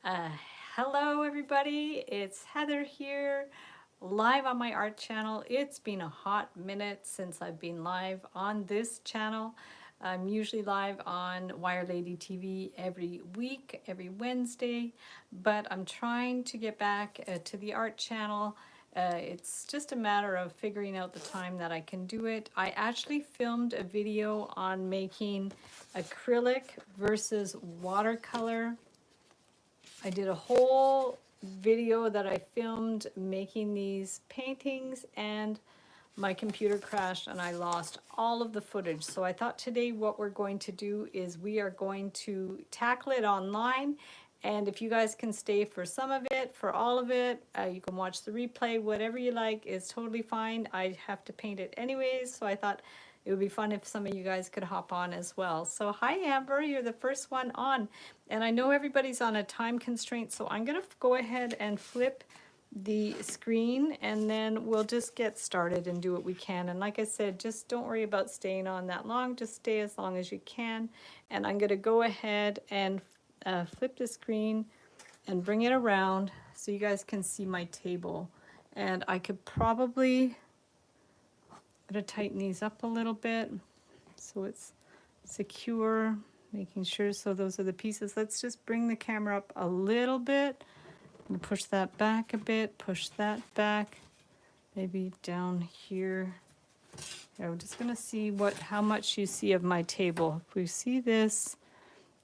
Uh, Hello, everybody. It's Heather here, live on my art channel. It's been a hot minute since I've been live on this channel. I'm usually live on Wire Lady TV every week, every Wednesday, but I'm trying to get back to the art channel. It's just a matter of figuring out the time that I can do it. I actually filmed a video on making acrylic versus watercolor. I did a whole video that I filmed making these paintings, and my computer crashed and I lost all of the footage. So I thought today what we're going to do is we are going to tackle it online. And if you guys can stay for some of it, for all of it, you can watch the replay, whatever you like is totally fine. I have to paint it anyways, so I thought it would be fun if some of you guys could hop on as well. So hi Amber, you're the first one on. And I know everybody's on a time constraint, so I'm gonna go ahead and flip the screen and then we'll just get started and do what we can. And like I said, just don't worry about staying on that long, just stay as long as you can. And I'm gonna go ahead and flip the screen and bring it around so you guys can see my table. And I could probably tighten these up a little bit so it's secure, making sure. So those are the pieces. Let's just bring the camera up a little bit and push that back a bit, push that back, maybe down here. Yeah, we're just gonna see how much you see of my table. If we see this,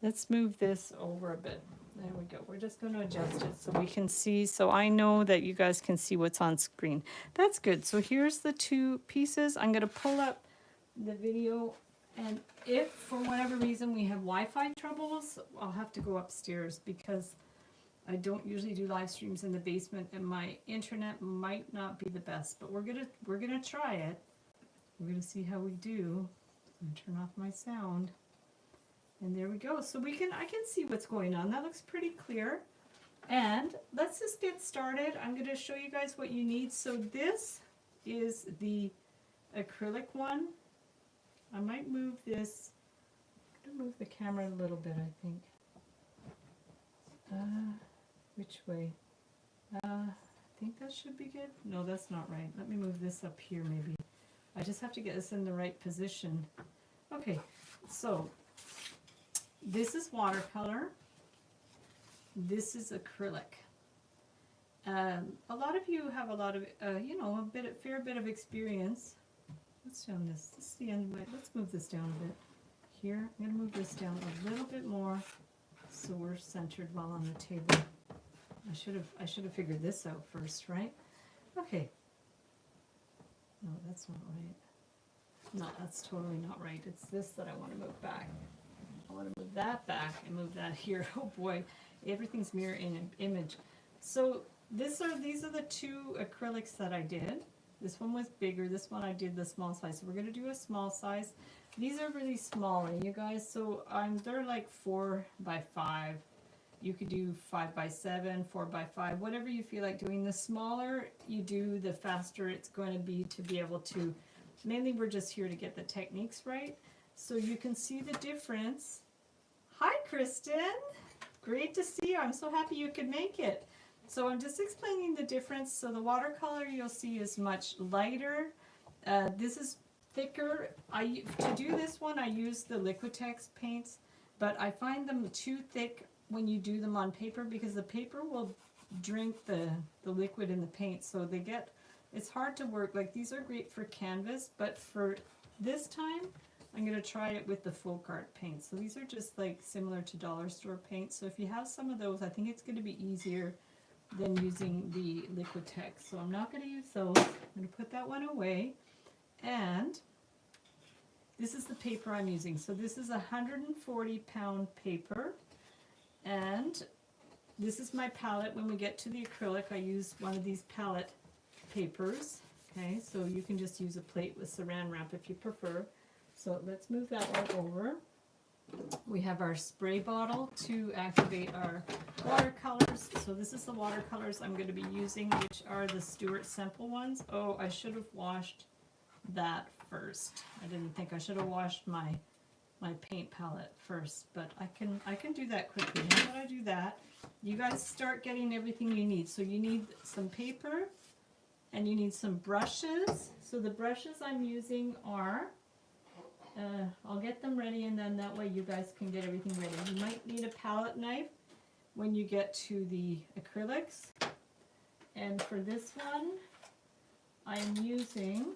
let's move this over a bit. There we go. We're just going to adjust it so we can see, so I know that you guys can see what's on screen. That's good. So here's the two pieces. I'm going to pull up the video, and if for whatever reason we have Wi-Fi troubles, I'll have to go upstairs because I don't usually do live streams in the basement and my internet might not be the best, but we're gonna try it. We're gonna see how we do. I'm gonna turn off my sound. And there we go. So I can see what's going on. That looks pretty clear. And let's just get started. I'm going to show you guys what you need. So this is the acrylic one. I might move this. I'm going to move the camera a little bit, I think. Which way? I think that should be good. No, that's not right. Let me move this up here maybe. I just have to get this in the right position. Okay, so this is watercolor. This is acrylic. A lot of you have a lot of, a fair bit of experience. Let's down this. This is the end. Let's move this down a bit. Here, I'm going to move this down a little bit more, so we're centered while on the table. I should have figured this out first, right? Okay. No, that's not right. No, that's totally not right. It's this that I want to move back. I want to move that back and move that here. Oh boy, everything's mirror image. So these are the two acrylics that I did. This one was bigger. This one I did the small size. So we're going to do a small size. These are really small, and you guys, so they're like 4 by 5. You could do 5 by 7, 4 by 5, whatever you feel like doing. The smaller you do, the faster it's going to be able to. Mainly we're just here to get the techniques right. So you can see the difference. Hi, Kristen. Great to see you. I'm so happy you could make it. So I'm just explaining the difference. So the watercolor you'll see is much lighter. This is thicker. To do this one, I use the Liquitex paints, but I find them too thick when you do them on paper because the paper will drink the liquid in the paint. So it's hard to work. Like these are great for canvas, but for this time, I'm going to try it with the folk art paint. So these are just like similar to dollar store paint. So if you have some of those, I think it's going to be easier than using the Liquitex. So I'm not going to use those. I'm going to put that one away. And this is the paper I'm using. So this is 140-pound paper. And this is my palette. When we get to the acrylic, I use one of these palette papers. Okay, so you can just use a plate with saran wrap if you prefer. So let's move that one over. We have our spray bottle to activate our watercolors. So this is the watercolors I'm going to be using, which are the Stuart Semple ones. Oh, I should have washed that first. I didn't think I should have washed my my paint palette first, but I can do that quickly. Now that I do that, you guys start getting everything you need. So you need some paper and you need some brushes. So the brushes I'm using are, I'll get them ready and then that way you guys can get everything ready. You might need a palette knife when you get to the acrylics. And for this one, I'm using,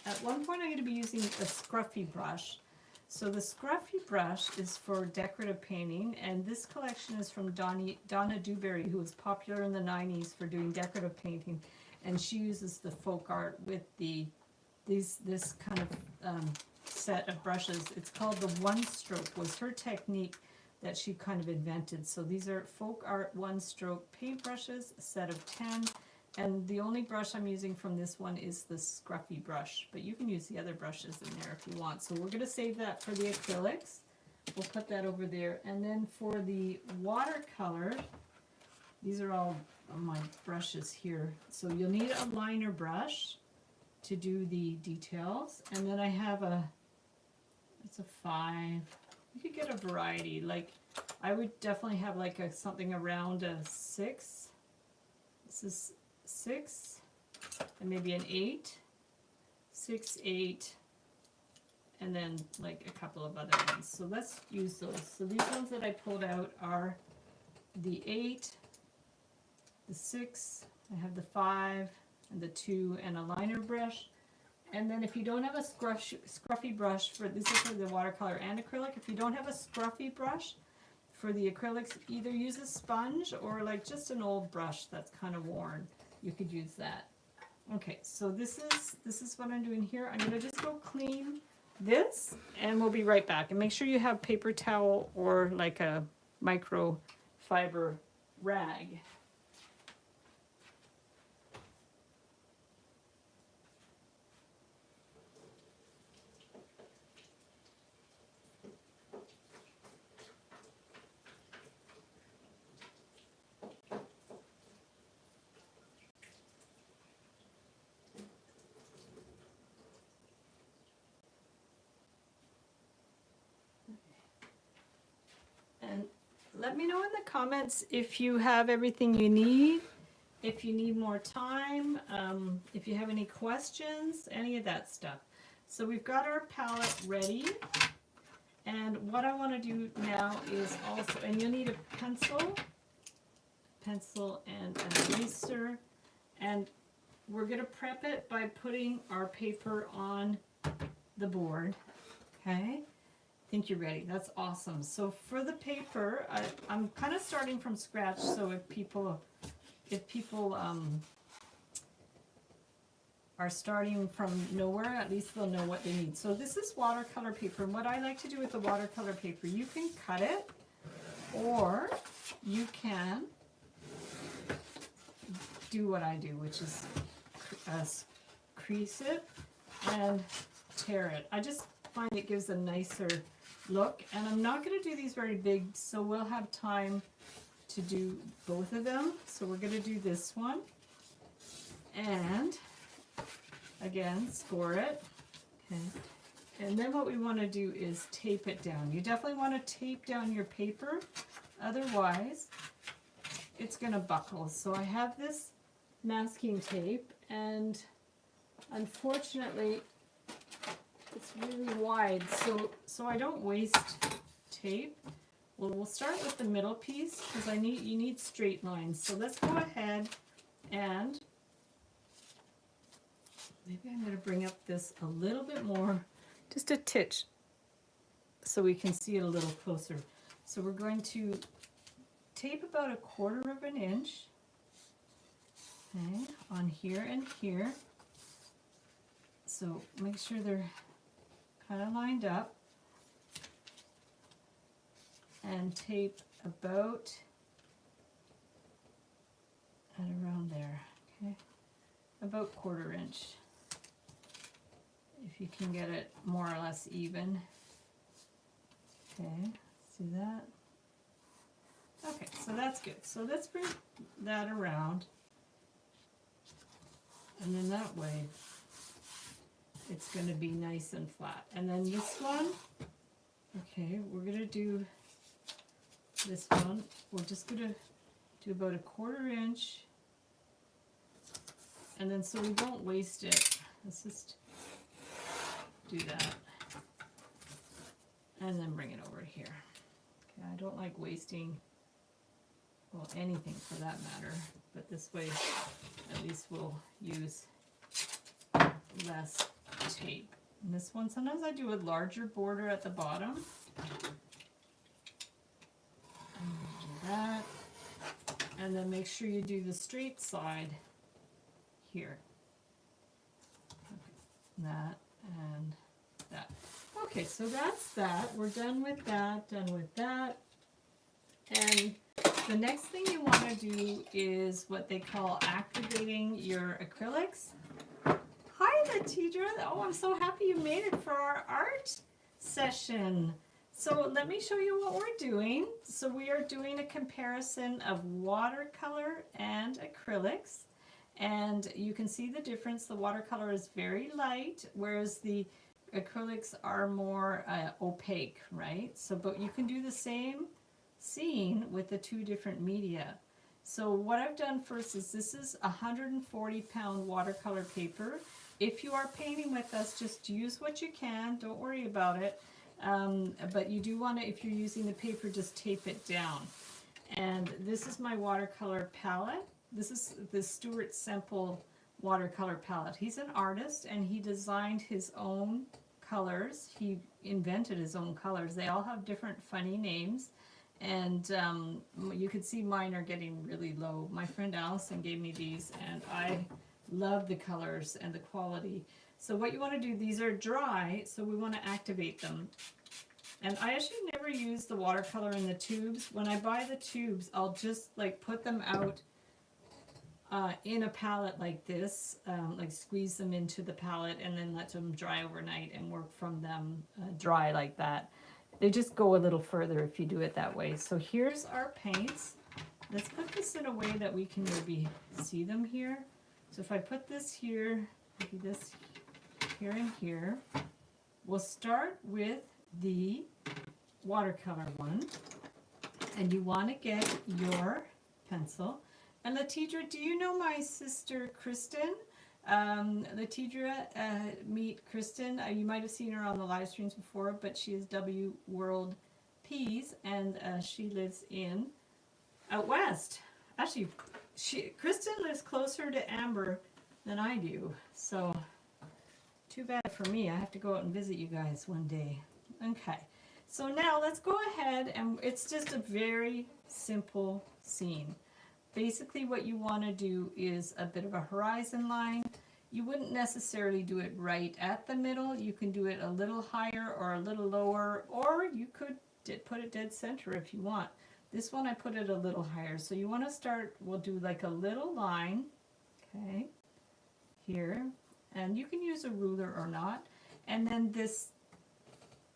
at one point I'm going to be using a scruffy brush. So the scruffy brush is for decorative painting, and this collection is from Donna Dewberry, who was popular in the 90s for doing decorative painting, and she uses the folk art with this kind of set of brushes. It's called the one stroke, was her technique that she kind of invented. So these are folk art one stroke paint brushes, a set of 10. And the only brush I'm using from this one is the scruffy brush, but you can use the other brushes in there if you want. So we're going to save that for the acrylics. We'll put that over there. And then for the watercolor, these are all my brushes here. So you'll need a liner brush to do the details. And then I have it's a 5. You could get a variety. Like I would definitely have like something around a 6. This is 6 and maybe an 8, 6, 8, and then like a couple of other ones. So let's use those. So these ones that I pulled out are the 8, the 6, I have the 5 and the 2 and a liner brush. And then if you don't have a scruffy brush, this is for the watercolor and acrylic, if you don't have a scruffy brush for the acrylics, either use a sponge or like just an old brush that's kind of worn. You could use that. Okay, so this is what I'm doing here. I'm going to just go clean this and we'll be right back. And make sure you have paper towel or like a microfiber rag. And let me know in the comments if you have everything you need, if you need more time, if you have any questions, any of that stuff. So we've got our palette ready. And what I want to do now is also, and you'll need a pencil and an eraser. And we're going to prep it by putting our paper on the board. Okay? I think you're ready. That's awesome. So for the paper, I'm kind of starting from scratch. So if people are starting from nowhere, at least they'll know what they need. So this is watercolor paper, and what I like to do with the watercolor paper, you can cut it, or you can do what I do, which is crease it and tear it. I just find it gives a nicer look, and I'm not going to do these very big, so we'll have time to do both of them. So we're going to do this one, and again, score it. Okay. And then what we want to do is tape it down. You definitely want to tape down your paper, otherwise it's going to buckle. So I have this masking tape, and unfortunately it's really wide, so I don't waste tape. Well, we'll start with the middle piece because you need straight lines. So let's go ahead and maybe I'm going to bring up this a little bit more, just a titch, so we can see it a little closer. So we're going to tape about 1/4 of an inch, okay, on here and here. So make sure they're kind of lined up, and tape about at around there, okay, about 1/4 inch, if you can get it more or less even. Okay, see that? Okay, so that's good. So let's bring that around, and then that way it's going to be nice and flat. And then this one, Okay, we're going to do this one. We're just going to do about 1/4 inch. And then so we don't waste it, let's just do that. And then bring it over here. Okay, I don't like wasting, well, anything for that matter, but this way at least we'll use less tape. And this one, sometimes I do a larger border at the bottom. And do that. And then make sure you do the straight side here. Okay, that and that. Okay, so that's that. We're done with that, done with that. And the next thing you want to do is what they call activating your acrylics. Hi, Latidra. Oh, I'm so happy you made it for our art session. So let me show you what we're doing. So we are doing a comparison of watercolor and acrylics. And you can see the difference. The watercolor is very light, whereas the acrylics are more opaque, right? So, but you can do the same scene with the two different media. So what I've done first is this is 140-pound watercolor paper. If you are painting with us, just use what you can. Don't worry about it. But you do want to, if you're using the paper, just tape it down. And this is my watercolor palette. This is the Stuart Semple watercolor palette. He's an artist and he designed his own colors. He invented his own colors. They all have different funny names. And you can see mine are getting really low. My friend Allison gave me these and I love the colors and the quality. So what you want to do, these are dry, so we want to activate them. And I actually never use the watercolor in the tubes. When I buy the tubes, I'll just like put them out in a palette like this, like squeeze them into the palette and then let them dry overnight and work from them dry like that. They just go a little further if you do it that way. So here's our paints. Let's put this in a way that we can maybe see them here. So if I put this here, maybe this here and here, we'll start with the watercolor one. And you want to get your pencil. And Latidra, do you know my sister Kristen? Latidra, meet Kristen. You might have seen her on the live streams before, but she is W World Peas, and she lives in out west. Actually, Kristen lives closer to Amber than I do, so too bad for me. I have to go out and visit you guys one day. Okay, so now let's go ahead, and it's just a very simple scene. Basically what you want to do is a bit of a horizon line. You wouldn't necessarily do it right at the middle. You can do it a little higher or a little lower, or you could put it dead center if you want. This one I put it a little higher. So you want to start, we'll do like a little line, okay, here. And you can use a ruler or not. And then this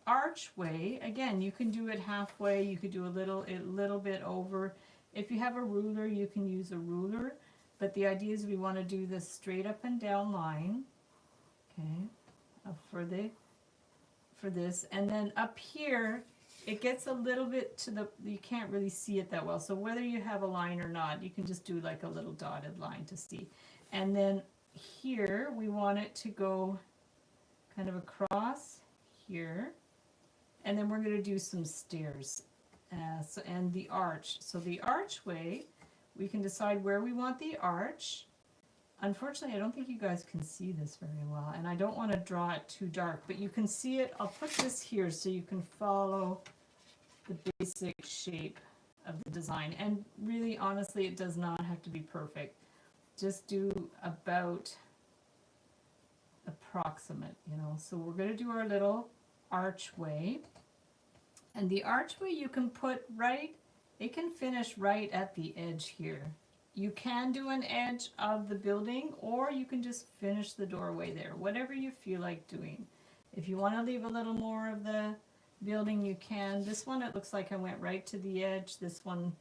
archway, again, you can do it halfway. You could do a little bit over. If you have a ruler, you can use a ruler, but the idea is we want to do this straight up and down line, okay, for this, and then up here, it gets a little bit to the, you can't really see it that well, so whether you have a line or not, you can just do like a little dotted line to see. And then here, we want it to go kind of across here, and then we're going to do some stairs. And the arch. So the archway, we can decide where we want the arch. Unfortunately, I don't think you guys can see this very well, and I don't want to draw it too dark, but you can see it. I'll put this here so you can follow the basic shape of the design. And really, honestly, it does not have to be perfect. Just do about approximate, you know. So we're going to do our little archway. And the archway you can put right, it can finish right at the edge here. You can do an edge of the building, or you can just finish the doorway there, whatever you feel like doing. If you want to leave a little more of the building, you can. This one, it looks like I went right to the edge. This one,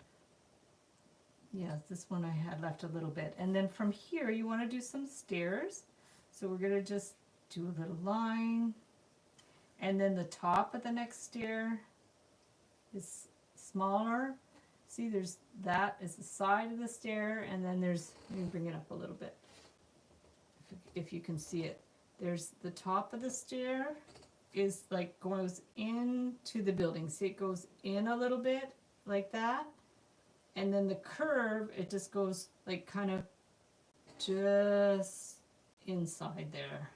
yes, this one I had left a little bit. And then from here, you want to do some stairs. So we're going to just do a little line. and then the top of the next stair is smaller. See, there's that is the side of the stair, and then there's, let me bring it up a little bit if you can see it. There's the top of the stair is like goes into the building. See, it goes in a little bit like that, and then the curve, it just goes like kind of just inside there.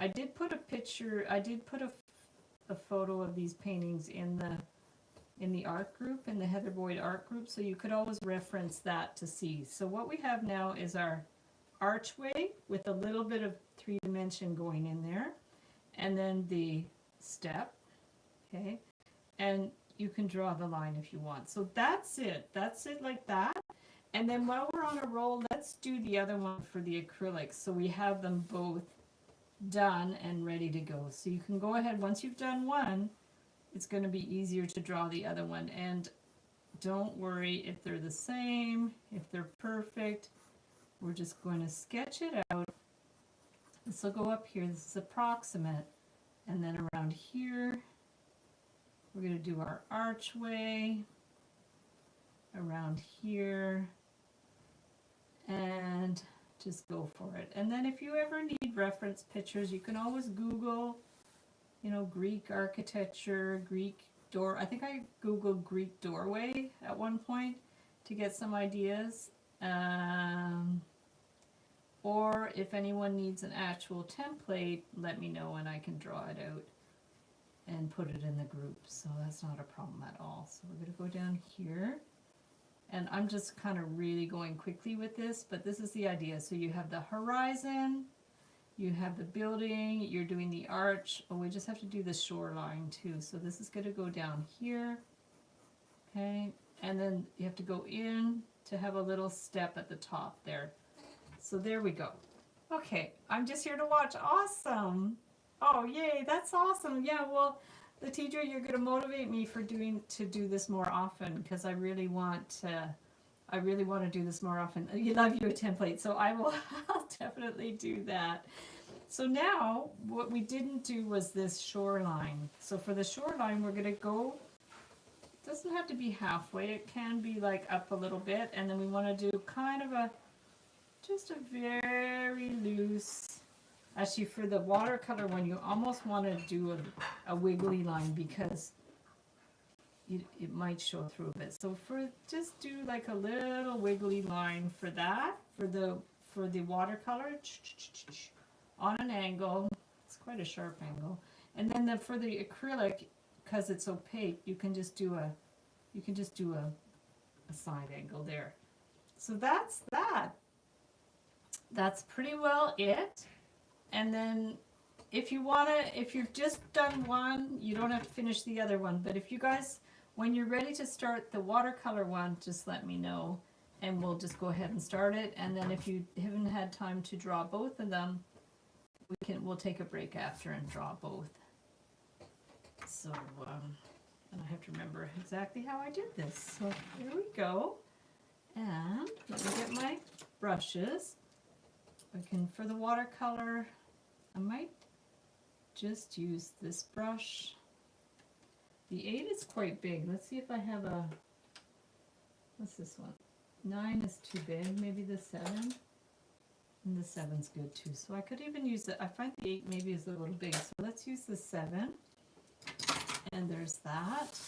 I did put a picture, I did put a photo of these paintings in the art group, in the Heather Boyd art group, so you could always reference that to see. So what we have now is our archway with a little bit of 3D going in there, and then the step, okay, and you can draw the line if you want. So that's it like that. And then while we're on a roll, let's do the other one for the acrylics, so we have them both done and ready to go. So you can go ahead, once you've done one, it's going to be easier to draw the other one. And don't worry if they're the same, if they're perfect. We're just going to sketch it out. This will go up here, this is approximate, and then around here we're going to do our archway around here, and just go for it. And then if you ever need reference pictures, you can always Google, you know, Greek architecture, Greek door. I think I Googled Greek doorway at one point to get some ideas. Or if anyone needs an actual template, let me know and I can draw it out and put it in the group. So that's not a problem at all. So we're going to go down here. And I'm just kind of really going quickly with this, but this is the idea. So you have the horizon, you have the building, you're doing the arch. Oh, we just have to do the shoreline too. So this is going to go down here. Okay, and then you have to go in to have a little step at the top there. So there we go. Okay, I'm just here to watch. Awesome. Oh, yay, that's awesome. Yeah, well, the teacher, you're going to motivate me for to do this more often, because I really want to do this more often. You love your template, so I'll definitely do that. So now what we didn't do was this shoreline. So for the shoreline, we're going to go, it doesn't have to be halfway, it can be like up a little bit, and then we want to do kind of just a very loose. Actually, for the watercolor one, you almost want to do a wiggly line, because it might show through a bit. So just do like a little wiggly line for that, for the watercolor, on an angle. It's quite a sharp angle. And then for the acrylic, because it's opaque, you can just do a side angle there. So that's that. That's pretty well it. And then if you've just done one, you don't have to finish the other one. But if you guys, when you're ready to start the watercolor one, just let me know and we'll just go ahead and start it. And then if you haven't had time to draw both of them, we'll take a break after and draw both. So, and I have to remember exactly how I did this. So here we go. And let me get my brushes. For the watercolor, I might just use this brush. The 8 is quite big. Let's see if I have what's this one? 9 is too big, maybe the 7. And the 7's good too. So I could even use I find the 8 maybe is a little big. So let's use the 7. And there's that.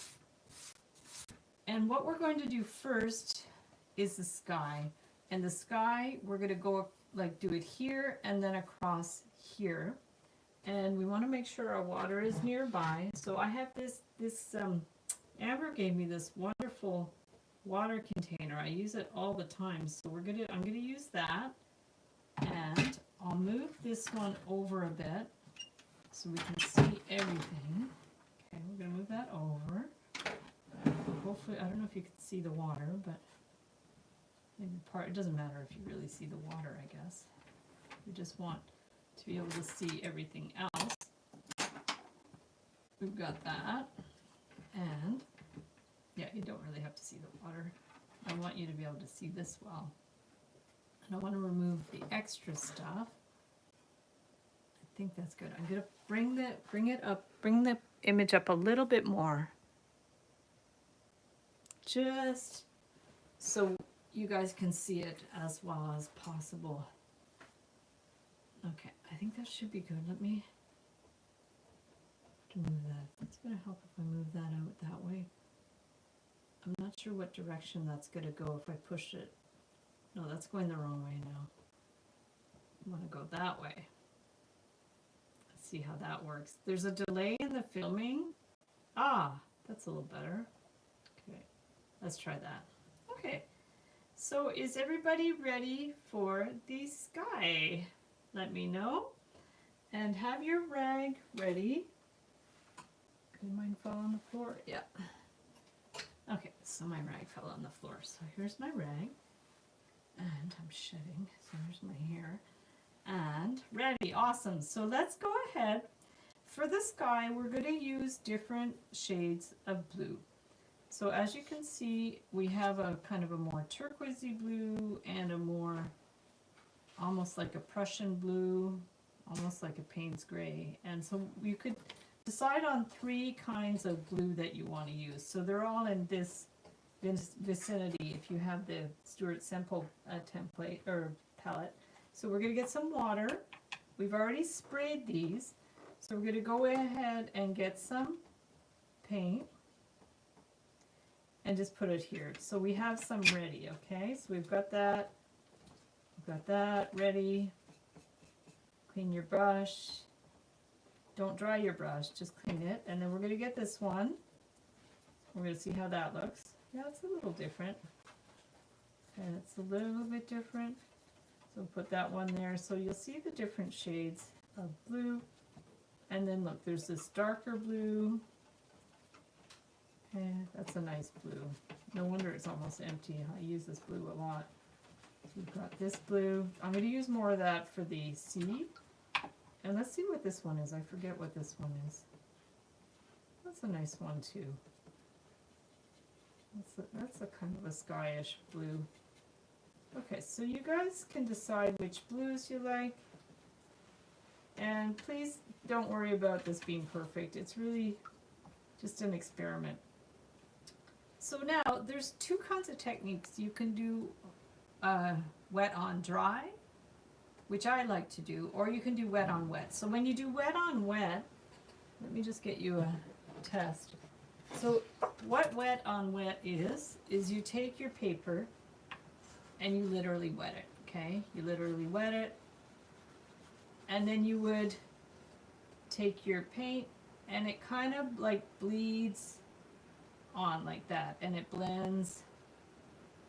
And what we're going to do first is the sky. And the sky, we're going to go do it here and then across here. And we want to make sure our water is nearby. So I have this Amber gave me this wonderful water container. I use it all the time. So I'm gonna use that. And I'll move this one over a bit so we can see everything. Okay, we're gonna move that over. Hopefully, I don't know if you can see the water, but maybe it doesn't matter if you really see the water, I guess. We just want to be able to see everything else. We've got that. And yeah, you don't really have to see the water. I want you to be able to see this well. And I want to remove the extra stuff. I think that's good. I'm gonna bring the image up a little bit more. Just so you guys can see it as well as possible. Okay, I think that should be good. Let me move that. That's gonna help if I move that out that way. I'm not sure what direction that's gonna go if I push it. No, that's going the wrong way now. I'm gonna go that way. Let's see how that works. There's a delay in the filming. Ah, that's a little better. Okay, let's try that. Okay, so is everybody ready for the sky? Let me know. And have your rag ready. Did mine fall on the floor? Yeah. Okay, so my rag fell on the floor. So here's my rag. And I'm shedding. So here's my hair. And ready. Awesome. So let's go ahead. For the sky, we're going to use different shades of blue. So as you can see, we have a kind of a more turquoisey blue and a more almost like a Prussian blue, almost like a Payne's gray. And so you could decide on 3 kinds of blue that you want to use. So they're all in this vicinity if you have the Stuart Semple template or palette. So we're going to get some water. We've already sprayed these. So we're going to go ahead and get some paint and just put it here. So we have some ready, okay? So we've got that ready. Clean your brush. Don't dry your brush, just clean it. And then we're going to get this one. We're going to see how that looks. Yeah, it's a little different. And it's a little bit different. So put that one there. So you'll see the different shades of blue. And then look, there's this darker blue. And that's a nice blue. No wonder it's almost empty. I use this blue a lot. So we've got this blue. I'm going to use more of that for the sea. And let's see what this one is. I forget what this one is. That's a nice one too. That's a kind of a skyish blue. Okay, so you guys can decide which blues you like. And please don't worry about this being perfect. It's really just an experiment. So now there's 2 kinds of techniques. You can do wet on dry, which I like to do, or you can do wet on wet. So when you do wet on wet, let me just get you a test. So what wet on wet is you take your paper and you literally wet it, okay? You literally wet it, and then you would take your paint and it kind of like bleeds on like that, and it blends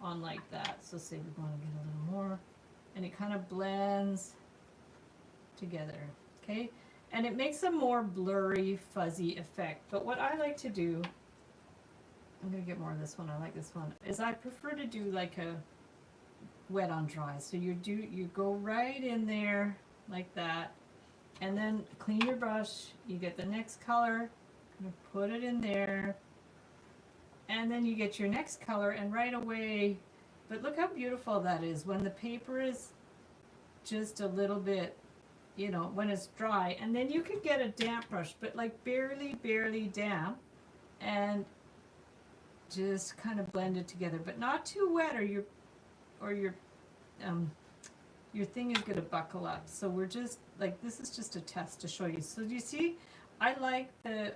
on like that. So say we want to get a little more, and it kind of blends together, okay? And it makes a more blurry, fuzzy effect. But what I like to do, I'm going to get more of this one, I like this one, is I prefer to do like a wet on dry. So you go right in there like that, and then clean your brush, you get the next color, kind of put it in there, and then you get your next color, and right away, but look how beautiful that is when the paper is just a little bit, you know, when it's dry. And then you could get a damp brush, but like barely damp, and just kind of blend it together, but not too wet, or your thing is going to buckle up. So we're just like, this is just a test to show you. So do you see, I like the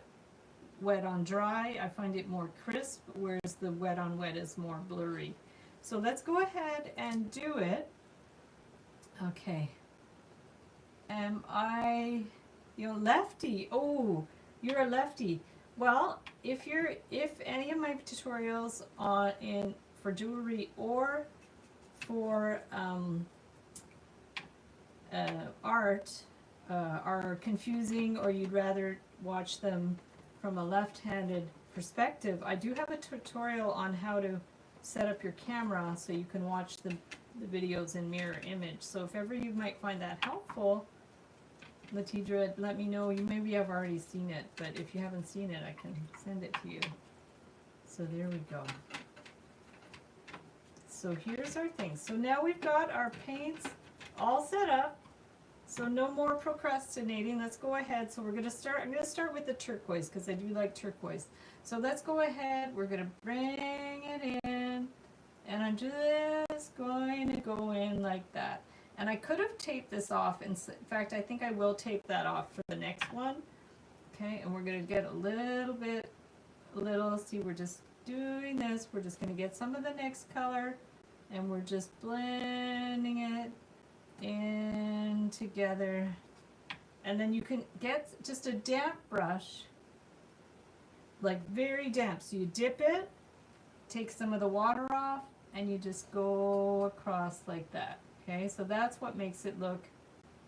wet on dry. I find it more crisp, whereas the wet on wet is more blurry. So let's go ahead and do it. Okay. Am I, lefty? Oh, you're a lefty. Well, if any of my tutorials for jewelry or for art are confusing, or you'd rather watch them from a left-handed perspective, I do have a tutorial on how to set up your camera so you can watch the videos in mirror image. So if ever you might find that helpful, Latidra, let me know. You maybe have already seen it, but if you haven't seen it, I can send it to you. So there we go. So here's our thing. So now we've got our paints all set up. So no more procrastinating. Let's go ahead. So we're going to start, I'm going to start with the turquoise because I do like turquoise. So let's go ahead. We're going to bring it in, and I'm just going to go in like that. And I could have taped this off. In fact, I think I will tape that off for the next one. Okay, and we're going to get a little bit, see, we're just doing this. We're just going to get some of the next color, and we're just blending it in together. And then you can get just a damp brush, like very damp. So you dip it, take some of the water off, and you just go across like that. Okay, so that's what makes it look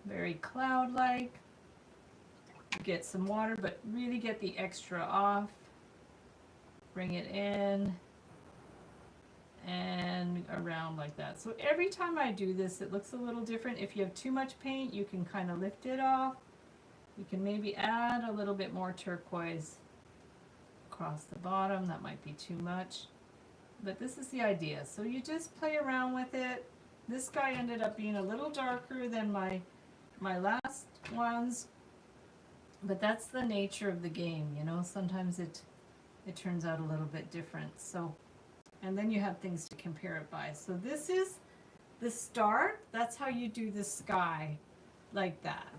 very cloud-like. Get some water, but really get the extra off. Bring it in and around like that. So every time I do this, it looks a little different. If you have too much paint, you can kind of lift it off. You can maybe add a little bit more turquoise across the bottom. That might be too much, but this is the idea. So you just play around with it. This guy ended up being a little darker than my last ones, but that's the nature of the game, you know. Sometimes it turns out a little bit different. So, and then you have things to compare it by. So this is the start. That's how you do the sky, like that.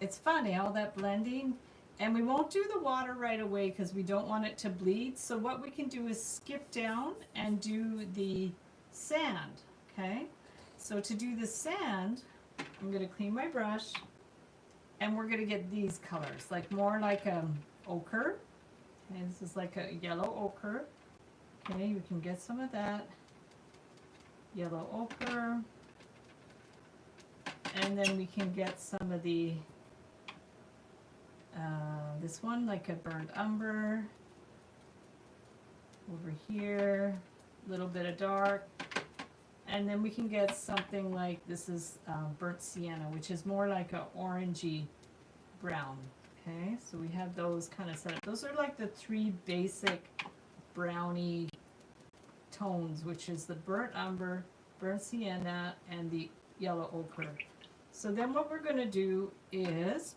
It's funny, all that blending. And we won't do the water right away because we don't want it to bleed. So what we can do is skip down and do the sand, okay? So to do the sand, I'm going to clean my brush, and we're going to get these colors, like more like ochre. Okay, this is like a yellow ochre. Okay, you can get some of that yellow ochre, and then we can get some of the this one, like a burnt umber over here, a little bit of dark, and then we can get something like this is burnt sienna, which is more like a orangey brown. Okay, so we have those kind of set up. Those are like the three basic brownie tones, which is the burnt umber, burnt sienna, and the yellow ochre. So then what we're going to do is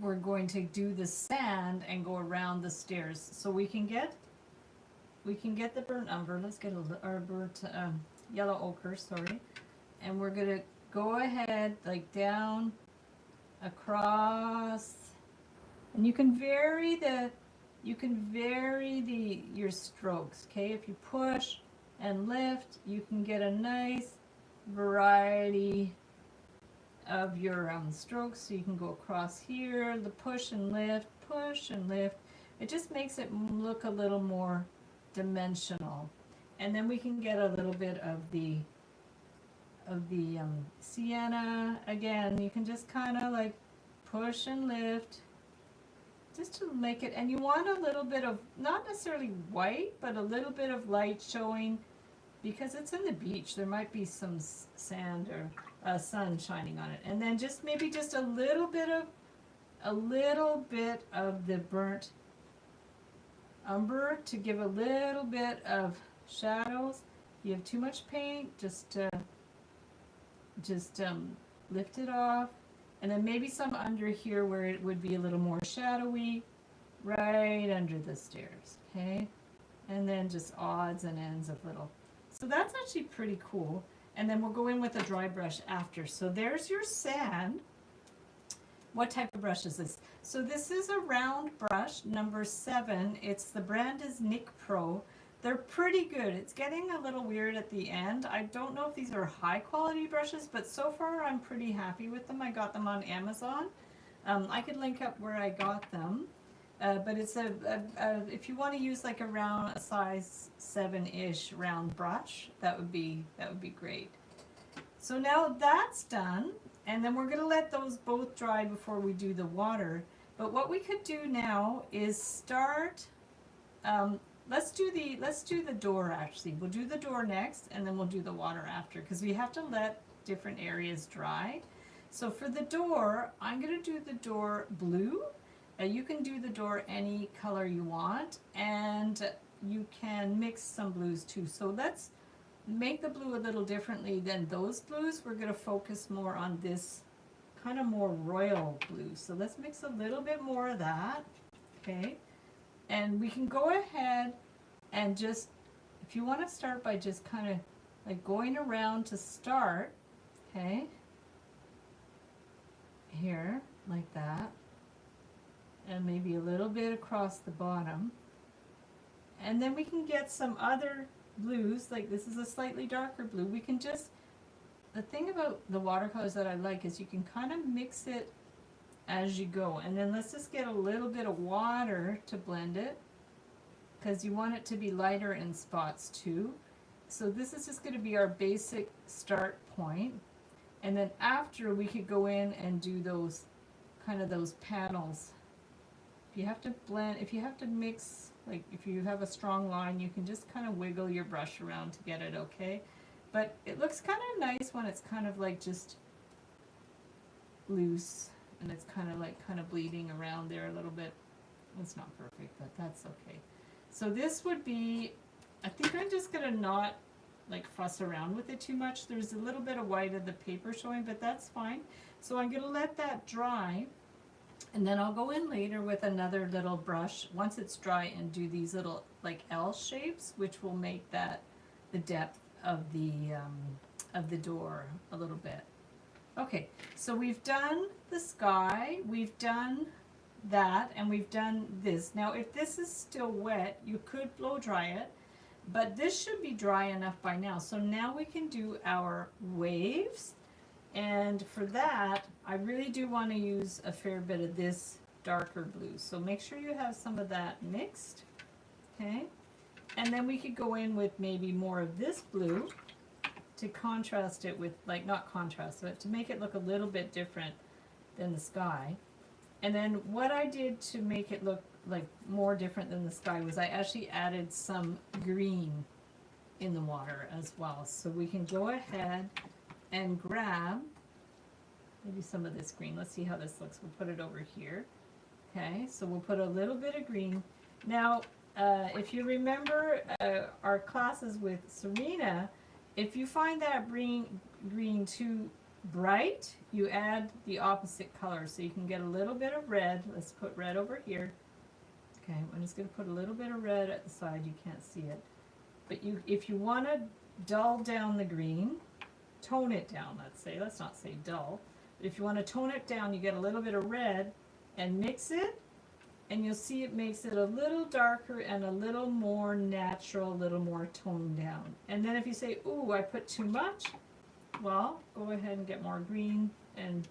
we're going to do the sand and go around the stairs. So we can get the burnt umber. Let's get our burnt yellow ochre, sorry, and we're going to go ahead like down across, and you can vary your strokes. Okay, if you push and lift, you can get a nice variety of your strokes. So you can go across here, the push and lift, it just makes it look a little more dimensional. And then we can get a little bit of the sienna. Again, you can just kind of like push and lift just to make it, and you want a little bit of, not necessarily white, but a little bit of light showing, because it's in the beach. There might be some sand or sun shining on it. And then just maybe just a little bit of the burnt umber to give a little bit of shadows. If you have too much paint, just lift it off, and then maybe some under here where it would be a little more shadowy, right under the stairs. Okay, and then just odds and ends of little. So that's actually pretty cool. And then we'll go in with a dry brush after. So there's your sand. What type of brush is this? So this is a round brush, number 7. The brand is Nick Pro. They're pretty good. It's getting a little weird at the end. I don't know if these are high quality brushes, but so far I'm pretty happy with them. I got them on Amazon. I could link up where I got them. But it's if you want to use like a size 7-ish round brush, that would be great. So now that's done, and then we're going to let those both dry before we do the water. But what we could do now is start. Let's do the door actually. We'll do the door next, and then we'll do the water after, because we have to let different areas dry. So for the door, I'm going to do the door blue. You can do the door any color you want, and you can mix some blues too. So let's make the blue a little differently than those blues, we're going to focus more on this kind of more royal blue. So let's mix a little bit more of that, okay? And we can go ahead and just, if you want to start by just kind of like going around to start, okay? Here, like that. And maybe a little bit across the bottom. And then we can get some other blues, like this is a slightly darker blue. We can just, the thing about the watercolors that I like is you can kind of mix it as you go. And then let's just get a little bit of water to blend it, because you want it to be lighter in spots too. So this is just going to be our basic start point. And then after, we could go in and do those kind of those panels. If you have to blend, if you have to mix, like if you have a strong line, you can just kind of wiggle your brush around to get it okay. But it looks kind of nice when it's kind of like just loose and it's kind of bleeding around there a little bit. It's not perfect, but that's okay. So this would be, I think I'm just gonna not like fuss around with it too much. There's a little bit of white of the paper showing, but that's fine. So I'm gonna let that dry. And then I'll go in later with another little brush once it's dry and do these little like L shapes, which will make that the depth of the door a little bit. Okay, so we've done the sky, we've done that, and we've done this. Now if this is still wet, you could blow dry it, but this should be dry enough by now. So now we can do our waves. And for that, I really do want to use a fair bit of this darker blue. So make sure you have some of that mixed, okay? And then we could go in with maybe more of this blue to contrast it with, like not contrast, but to make it look a little bit different than the sky. And then what I did to make it look like more different than the sky was I actually added some green in the water as well. So we can go ahead and grab maybe some of this green. Let's see how this looks. We'll put it over here. Okay, so we'll put a little bit of green. Now, if you remember our classes with Serena, if you find that green too bright, you add the opposite color. So you can get a little bit of red. Let's put red over here. Okay, I'm just going to put a little bit of red at the side. You can't see it. But if you want to dull down the green, tone it down, let's not say dull, but if you want to tone it down, you get a little bit of red and mix it, and you'll see it makes it a little darker and a little more natural, a little more toned down. And then if you say, ooh, I put too much, well, go ahead and get more green and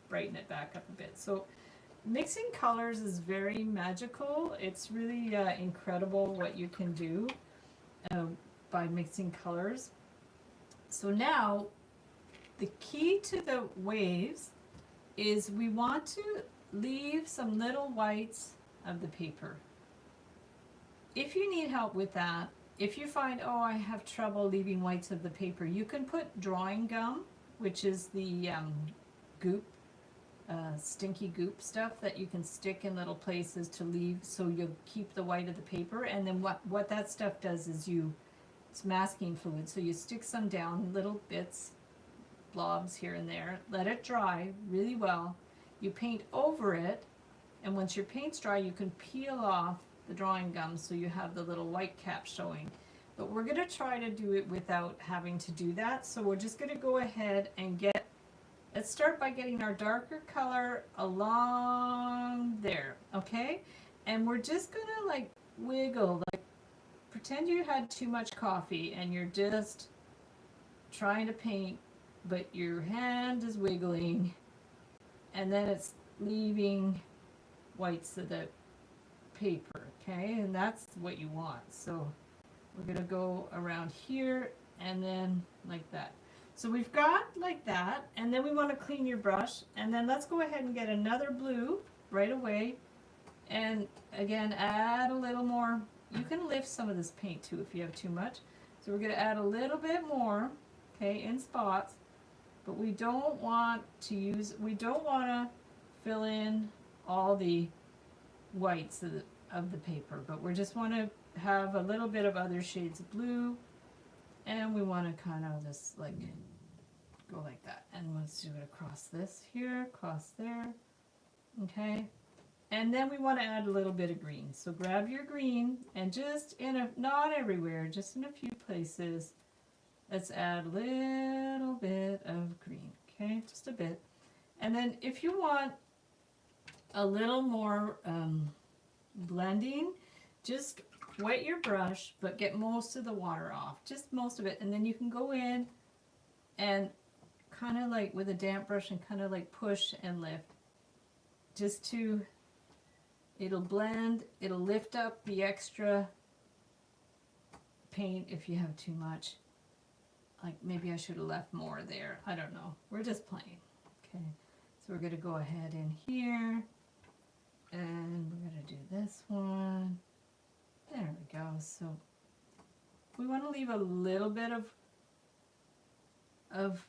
brighten it back up a bit. So mixing colors is very magical. It's really incredible what you can do by mixing colors. So now, the key to the waves is we want to leave some little whites of the paper. If you need help with that, if you find, oh, I have trouble leaving whites of the paper, you can put drawing gum, which is the goop, stinky goop stuff that you can stick in little places to leave so you'll keep the white of the paper. And then what that stuff does is it's masking fluid, so you stick some down, little bits, blobs here and there, let it dry really well, you paint over it, and once your paint's dry, you can peel off the drawing gum so you have the little white cap showing. But we're going to try to do it without having to do that, so we're just going to go ahead and let's start by getting our darker color along there, okay? And we're just going to like wiggle, like pretend you had too much coffee and you're just trying to paint, but your hand is wiggling and then it's leaving whites of the paper, okay? And that's what you want. So we're going to go around here and then like that. So we've got like that, and then we want to clean your brush, and then let's go ahead and get another blue right away, and again add a little more. You can lift some of this paint too if you have too much. So we're going to add a little bit more, okay, in spots, but we don't want to fill in all the whites of the paper, but we just want to have a little bit of other shades of blue And we want to kind of just like go like that. And let's do it across this here, across there. Okay. And then we want to add a little bit of green. So grab your green and just not everywhere, just in a few places, let's add a little bit of green. Okay, just a bit. And then if you want a little more blending, just wet your brush, but get most of the water off, just most of it. And then you can go in and kind of like with a damp brush and kind of like push and lift, just to, it'll blend, it'll lift up the extra paint if you have too much. Like maybe I should have left more there. I don't know. We're just playing. Okay, so we're going to go ahead in here and we're going to do this one. There we go. So we want to leave a little bit of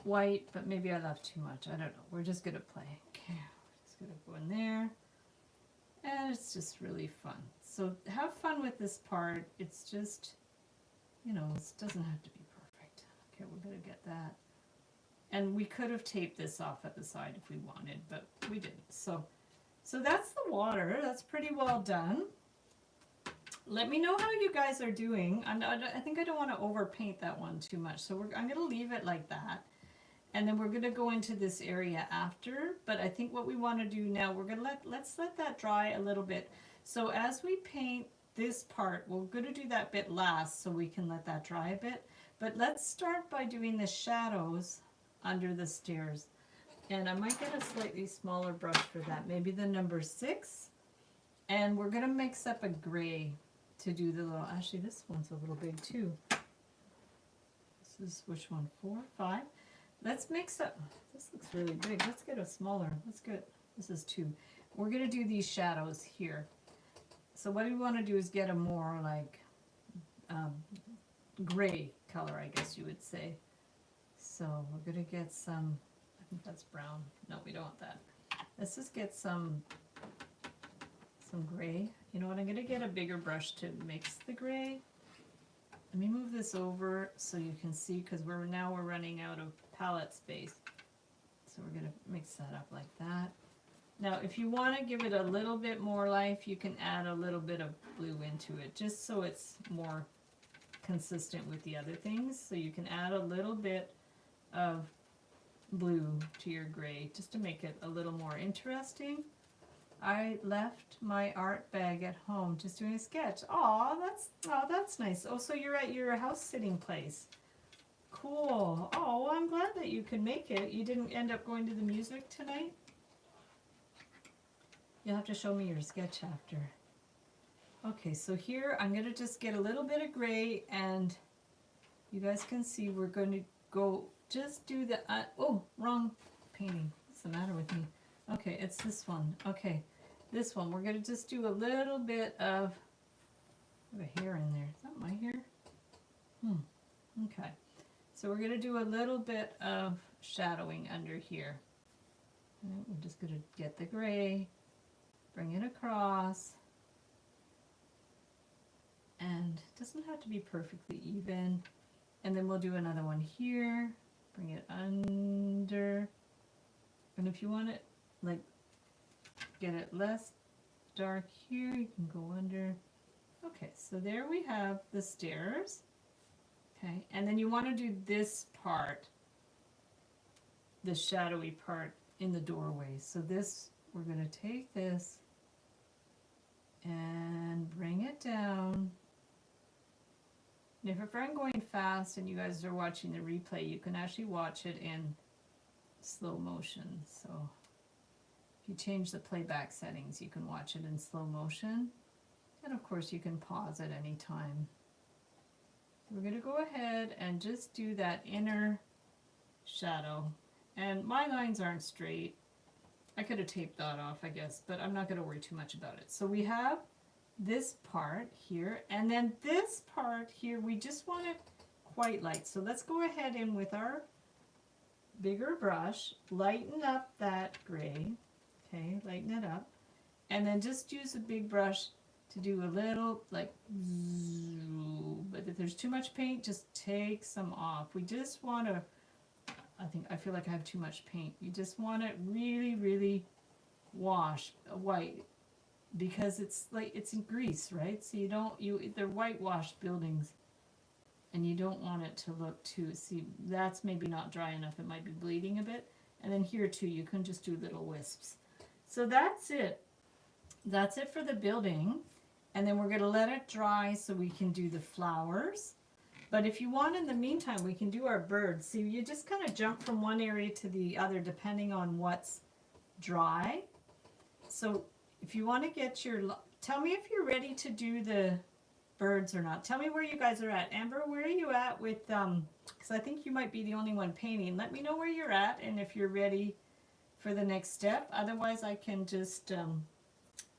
white, but maybe I left too much. I don't know. We're just going to play. Okay, we're just going to go in there. And it's just really fun. So have fun with this part. It's just, you know, it doesn't have to be perfect. Okay, we're going to get that. And we could have taped this off at the side if we wanted, but we didn't. So that's the water. That's pretty well done. Let me know how you guys are doing. I think I don't want to overpaint that one too much. So I'm going to leave it like that. And then we're going to go into this area after. But I think what we want to do now, we're going to let's let that dry a little bit. So as we paint this part, we're going to do that bit last so we can let that dry a bit. But let's start by doing the shadows under the stairs. And I might get a slightly smaller brush for that, maybe the number 6. And we're going to mix up a gray to do the little, actually this one's a little big too. This is which one, 4, 5? Let's mix up, this looks really big. Let's get a smaller, let's get, this is 2. We're going to do these shadows here. So what we want to do is get a more like gray color, I guess you would say. So we're going to get some, I think that's brown. No, we don't want that. Let's just get some gray. You know what, I'm going to get a bigger brush to mix the gray. Let me move this over so you can see, because we're running out of palette space. So we're going to mix that up like that. Now if you want to give it a little bit more life, you can add a little bit of blue into it, just so it's more consistent with the other things. So you can add a little bit of blue to your gray just to make it a little more interesting. I left my art bag at home just doing a sketch. Oh, that's nice. Oh, so you're at your house sitting place. Cool. Oh, well, I'm glad that you could make it. You didn't end up going to the music tonight? You'll have to show me your sketch after. Okay, so here I'm going to just get a little bit of gray, and you guys can see we're going to go just do the, oh, wrong painting. What's the matter with me? Okay, it's this one. Okay, this one. We're going to just do a little bit of, I have a hair in there. Is that my hair? Okay. So we're going to do a little bit of shadowing under here. And we're just going to get the gray, bring it across, and it doesn't have to be perfectly even. And then we'll do another one here, bring it under, and if you want it, like, get it less dark here, you can go under. Okay, so there we have the stairs. Okay, and then you want to do this part, the shadowy part in the doorway. So this, we're going to take this and bring it down. And if I'm going fast and you guys are watching the replay, you can actually watch it in slow motion. So if you change the playback settings, you can watch it in slow motion. And of course you can pause at any time. We're going to go ahead and just do that inner shadow. And my lines aren't straight. I could have taped that off, I guess, but I'm not going to worry too much about it. So we have this part here, and then this part here, we just want it quite light. So let's go ahead and with our bigger brush, lighten up that gray. Okay, lighten it up. And then just use a big brush to do a little like, but if there's too much paint, just take some off. We just want to, I feel like I have too much paint. You just want it really, really wash white, because it's like, it's in grease, right? So they're whitewashed buildings, and you don't want it to look too, see, that's maybe not dry enough. It might be bleeding a bit. And then here too, you can just do little wisps. So that's it. That's it for the building. And then we're going to let it dry so we can do the flowers. But if you want, in the meantime, we can do our birds. See, you just kind of jump from one area to the other depending on what's dry. So if you want to get your, tell me if you're ready to do the birds or not. Tell me where you guys are at. Amber, where are you at with, because I think you might be the only one painting. Let me know where you're at and if you're ready for the next step. Otherwise, I can just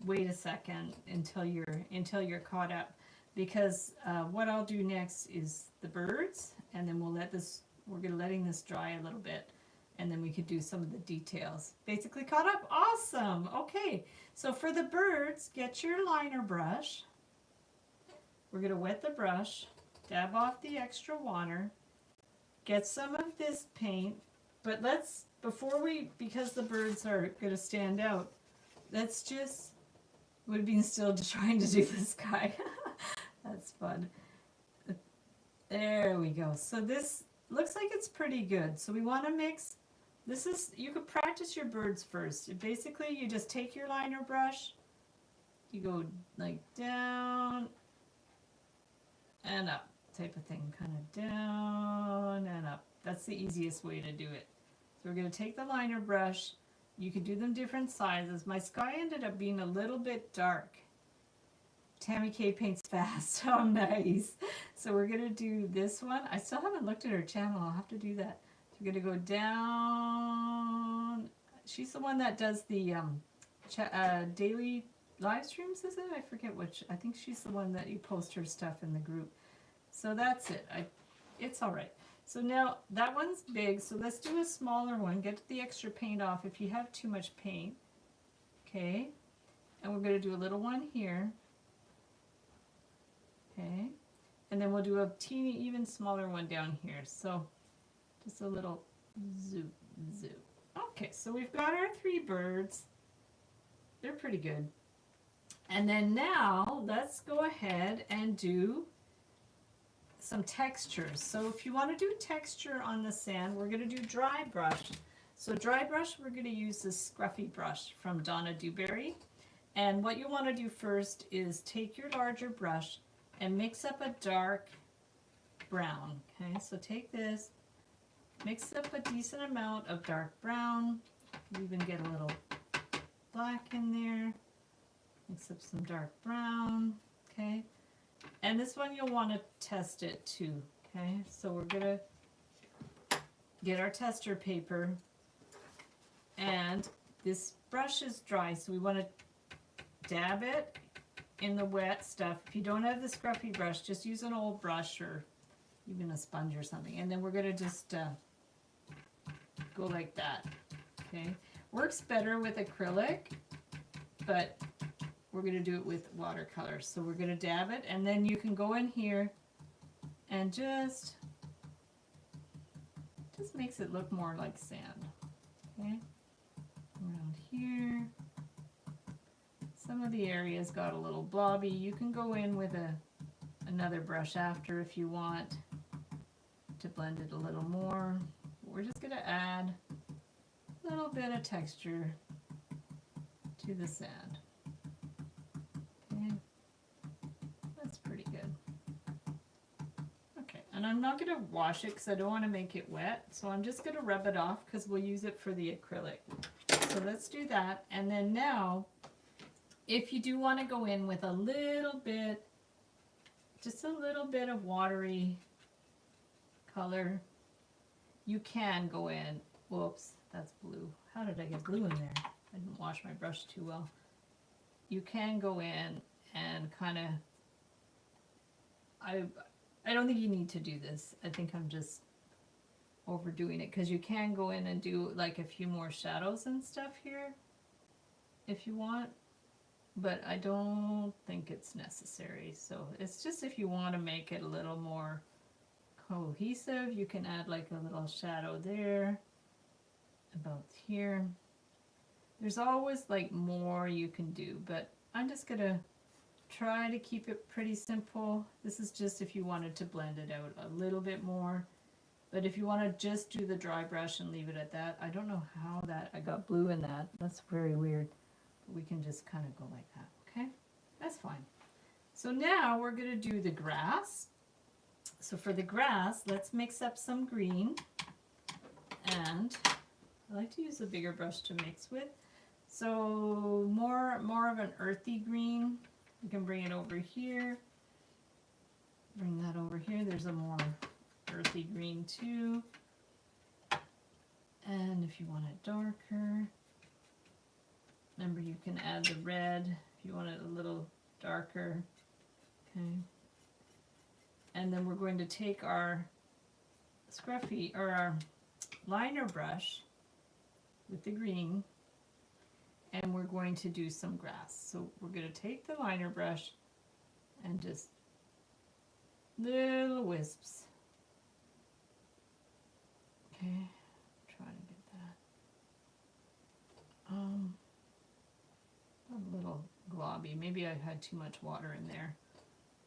wait a second until you're caught up, because what I'll do next is the birds, and then we're letting this dry a little bit, and then we could do some of the details. Basically caught up. Awesome. Okay, so for the birds, get your liner brush. We're going to wet the brush, dab off the extra water, get some of this paint, but because the birds are going to stand out, let's just, would be still trying to do the sky. That's fun. There we go. So this looks like it's pretty good. So we want to mix, you could practice your birds first. Basically, you just take your liner brush, you go like down and up type of thing, kind of down and up. That's the easiest way to do it. So we're going to take the liner brush. You can do them different sizes. My sky ended up being a little bit dark. Tammy K paints fast. Oh, nice. So we're going to do this one. I still haven't looked at her channel. I'll have to do that. So we're going to go down. She's the one that does the daily live streams, is it? I forget which. I think she's the one that you post her stuff in the group. So that's it. It's all right. So now that one's big, so let's do a smaller one. Get the extra paint off if you have too much paint. Okay, and we're going to do a little one here. Okay, and then we'll do a teeny, even smaller one down here. So just a little zoop, zoop. Okay, so we've got our 3 birds. They're pretty good. And then now let's go ahead and do some textures. So if you want to do texture on the sand, we're going to do dry brush. So dry brush, we're going to use this scruffy brush from Donna Dewberry. And what you want to do first is take your larger brush and mix up a dark brown. Okay, so take this, mix up a decent amount of dark brown. Even get a little black in there. Mix up some dark brown. Okay. And this one you'll want to test it too, okay? So we're going to get our tester paper, and this brush is dry, so we want to dab it in the wet stuff. If you don't have the scruffy brush, just use an old brush or even a sponge or something. And then we're going to just go like that, okay? Works better with acrylic, but we're going to do it with watercolor. So we're going to dab it, and then you can go in here and just makes it look more like sand. Okay, around here. Some of the areas got a little blobby. You can go in with another brush after if you want to blend it a little more. We're just going to add a little bit of texture to the sand. That's pretty good. Okay, and I'm not going to wash it because I don't want to make it wet, so I'm just going to rub it off because we'll use it for the acrylic. So let's do that, and then now if you do want to go in with a little bit, just a little bit of watery color, you can go in. Whoops, that's blue. How did I get blue in there? I didn't wash my brush too well. You can go in and kind of, I don't think you need to do this. I think I'm just overdoing it, because you can go in and do like a few more shadows and stuff here if you want. but I don't think it's necessary. So it's just if you want to make it a little more cohesive, you can add like a little shadow there, about here. There's always like more you can do, but I'm just gonna try to keep it pretty simple. This is just if you wanted to blend it out a little bit more. But if you want to just do the dry brush and leave it at that, I don't know how that, I got blue in that. That's very weird. But we can just kind of go like that, okay? That's fine. So now we're going to do the grass. So for the grass, let's mix up some green. And I like to use a bigger brush to mix with. So more of an earthy green. You can bring it over here. Bring that over here. There's a more earthy green too. And if you want it darker, remember you can add the red if you want it a little darker. Okay. And then we're going to take our scruffy or our liner brush with the green, and we're going to do some grass. So we're going to take the liner brush and just little wisps. Okay, try to get that a little globby. Maybe I had too much water in there.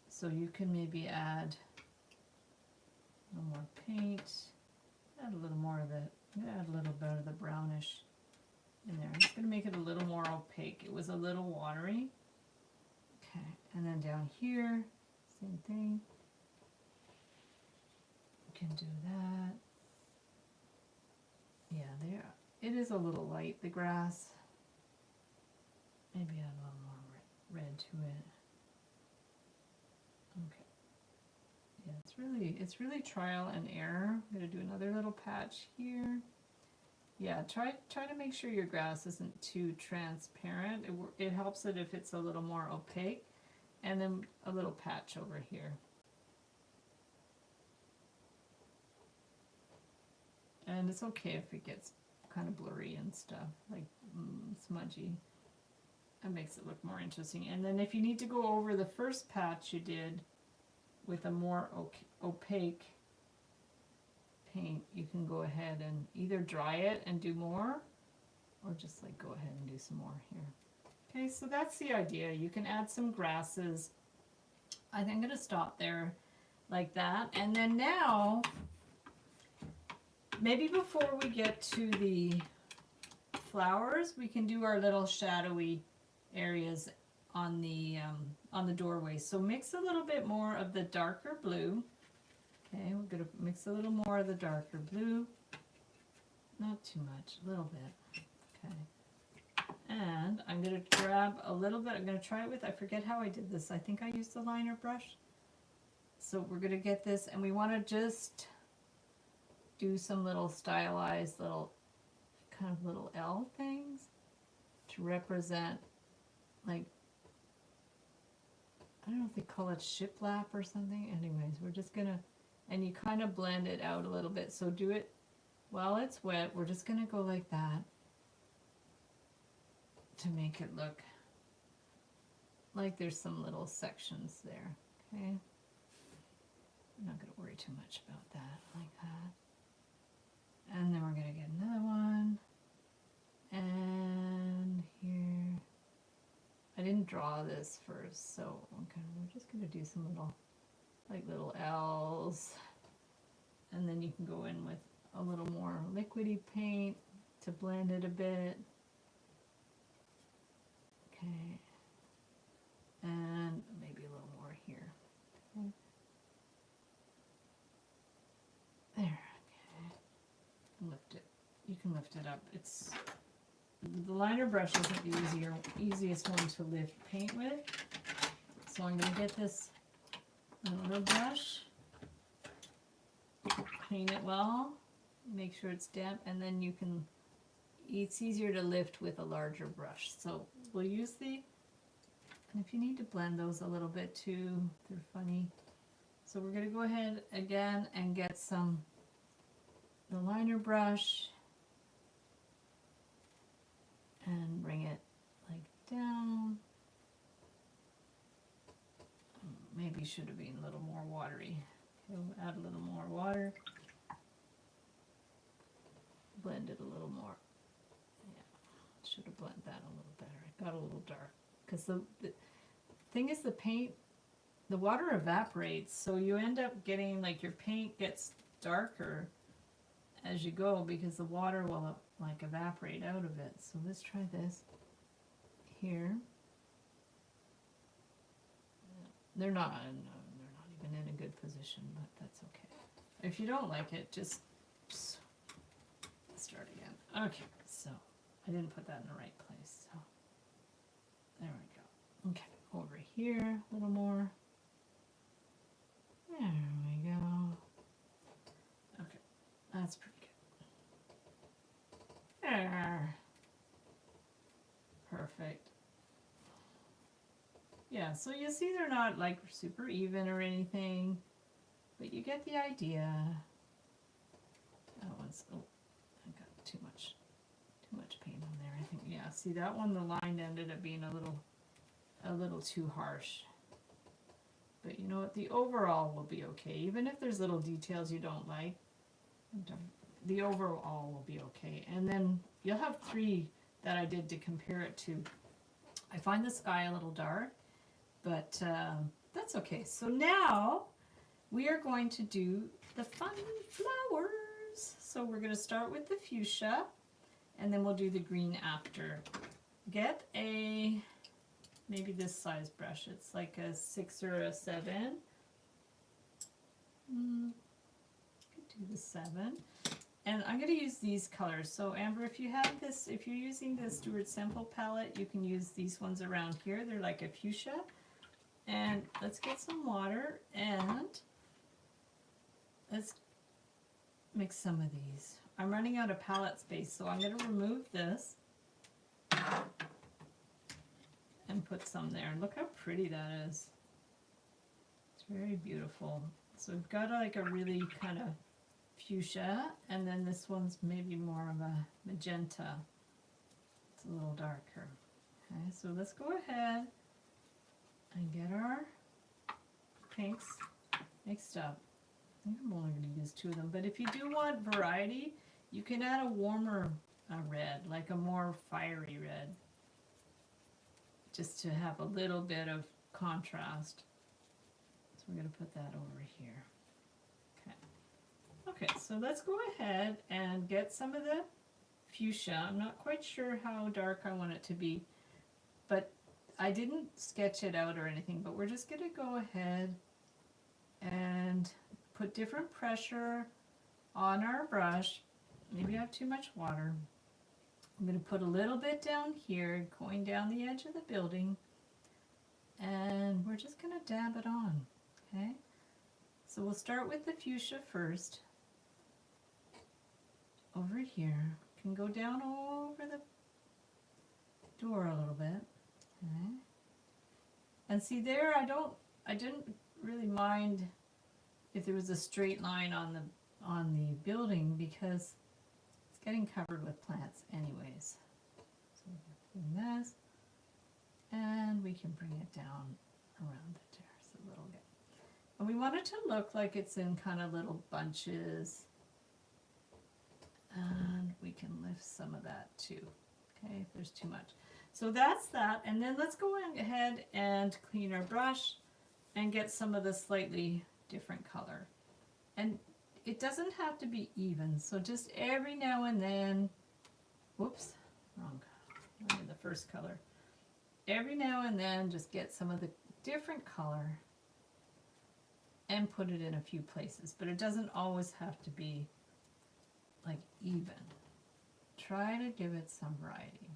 So you can maybe add a little more paint, add a little more of it, add a little bit of the brownish in there. I'm just going to make it a little more opaque. It was a little watery. Okay, and then down here, same thing. You can do that. Yeah, there. It is a little light, the grass. Maybe add a little more red to it. Okay. Yeah, it's really trial and error. I'm going to do another little patch here. Yeah, try to make sure your grass isn't too transparent. It helps it if it's a little more opaque. And then a little patch over here. And it's okay if it gets kind of blurry and stuff, like smudgy. That makes it look more interesting. And then if you need to go over the first patch you did with a more opaque paint, you can go ahead and either dry it and do more, or just like go ahead and do some more here. Okay, so that's the idea. You can add some grasses. I think I'm going to stop there like that. And then now, maybe before we get to the flowers, we can do our little shadowy areas on the doorway. So mix a little bit more of the darker blue. Okay, we're going to mix a little more of the darker blue. Not too much, a little bit. Okay. And I'm going to grab a little bit. I'm going to try it with, I forget how I did this. I think I used the liner brush. So we're going to get this, and we want to just do some little stylized little kind of little L things to represent, like, I don't know if they call it shiplap or something. Anyways, we're just gonna, and you kind of blend it out a little bit. So do it while it's wet. We're just gonna go like that to make it look like there's some little sections there. Okay, I'm not gonna worry too much about that, like that. And then we're gonna get another one, and here. I didn't draw this first, so we're just going to do some little L's, and then you can go in with a little more liquidy paint to blend it a bit. Okay, and maybe a little more here. Okay. There. Okay. Lift it. You can lift it up. It's the liner brush isn't the easiest one to lift paint with. So I'm going to get this little brush, clean it well, make sure it's damp, and then you can, it's easier to lift with a larger brush. So we'll use and if you need to blend those a little bit too, they're funny. So we're going to go ahead again and get the liner brush, and bring it like down, maybe should have been a little more watery. Okay, we'll add a little more water. Blend it a little more. Yeah, should have blended that a little better. It got a little dark. Because the thing is, the paint, the water evaporates, so you end up getting, like, your paint gets darker as you go because the water will, like, evaporate out of it. So let's try this here. They're not even in a good position, but that's okay. If you don't like it, just start again. Okay, so I didn't put that in the right place, so there we go. Okay, over here a little more. There we go. Okay, that's pretty good. There. Perfect. Yeah, so you see they're not like super even or anything, but you get the idea. That one's, oh, I got too much paint on there. I think, yeah, see that one, the line ended up being a little too harsh. But you know what, the overall will be okay. Even if there's little details you don't like, the overall will be okay. And then you'll have 3 that I did to compare it to. I find the sky a little dark, but that's okay. So now we are going to do the fun flowers. So we're going to start with the fuchsia, and then we'll do the green after. Get a, maybe this size brush. It's like a 6 or a 7. Could do the 7. And I'm going to use these colors. So Amber, if you have this, if you're using the Stuart Simple palette, you can use these ones around here. They're like a fuchsia. And let's get some water and let's mix some of these. I'm running out of palette space, so I'm going to remove this and put some there. And look how pretty that is. It's very beautiful. So we've got like a really kind of fuchsia, and then this one's maybe more of a magenta. It's a little darker. Okay, so let's go ahead and get our pinks mixed up. I think I'm only going to use 2 of them, but if you do want variety, you can add a warmer red, like a more fiery red, just to have a little bit of contrast. So we're going to put that over here. Okay, so let's go ahead and get some of the fuchsia. I'm not quite sure how dark I want it to be, but I didn't sketch it out or anything, but we're just going to go ahead and put different pressure on our brush. Maybe I have too much water. I'm going to put a little bit down here, going down the edge of the building, and we're just going to dab it on, okay? So we'll start with the fuchsia first. Over here, can go down over the door a little bit, okay? And see there, I didn't really mind if there was a straight line on the building because it's getting covered with plants anyways. So we're doing this, and we can bring it down around the terrace a little bit. And we want it to look like it's in kind of little bunches. And we can lift some of that too, okay, if there's too much. So that's that, and then let's go ahead and clean our brush and get some of the slightly different color. And it doesn't have to be even, so just every now and then, whoops, wrong, I did the first color. Every now and then, just get some of the different color and put it in a few places, but it doesn't always have to be like even. Try to give it some variety.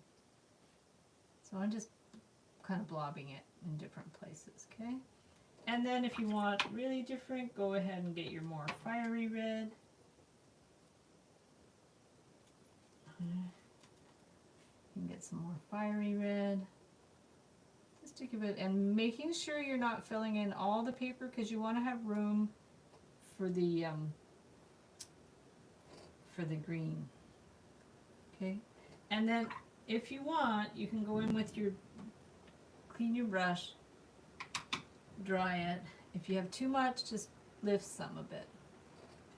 So I'm just kind of blobbing it in different places, okay? And then if you want really different, go ahead and get your more fiery red. You can get some more fiery red. Just to give it, and making sure you're not filling in all the paper because you want to have room for the green. Okay, and then if you want, you can go in with your, clean your brush dry it. If you have too much, just lift some a bit.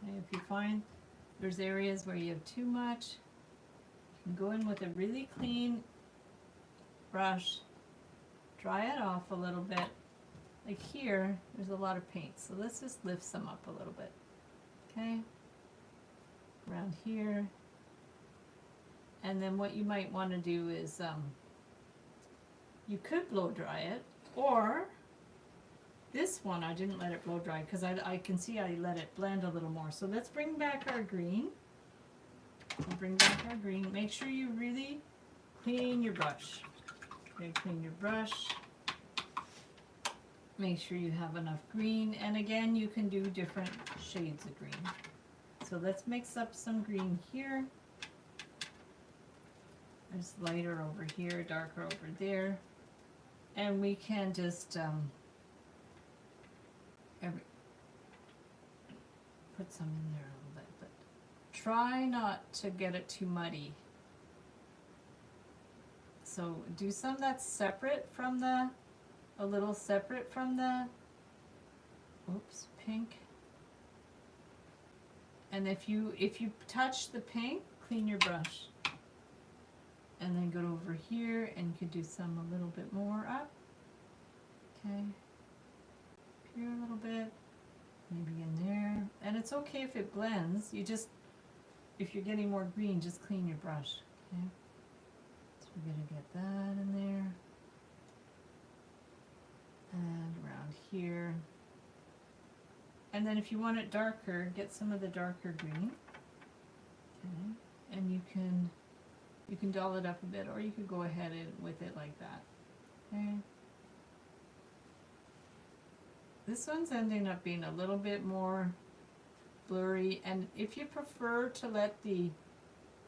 Okay, if you find there's areas where you have too much, you can go in with a really clean brush, dry it off a little bit. Like here, there's a lot of paint, so let's just lift some up a little bit. Okay, around here. And then what you might want to do is you could blow dry it, or this one I didn't let it blow dry because I can see I let it blend a little more. So let's bring back our green. We'll bring back our green. Make sure you really clean your brush. Okay, clean your brush. Make sure you have enough green. And again, you can do different shades of green. So let's mix up some green here. There's lighter over here, darker over there. And we can just put some in there a little bit, but try not to get it too muddy. So do some that's separate from the, a little separate from the, oops, pink. And if you touch the pink, clean your brush. And then go over here and you could do some a little bit more up. Okay. Here a little bit. Maybe in there. And it's okay if it blends. You just, if you're getting more green, just clean your brush. Okay. So we're going to get that in there. And around here. And then if you want it darker, get some of the darker green. Okay. And you can doll it up a bit, or you could go ahead with it like that. Okay. This one's ending up being a little bit more blurry, and if you prefer to let the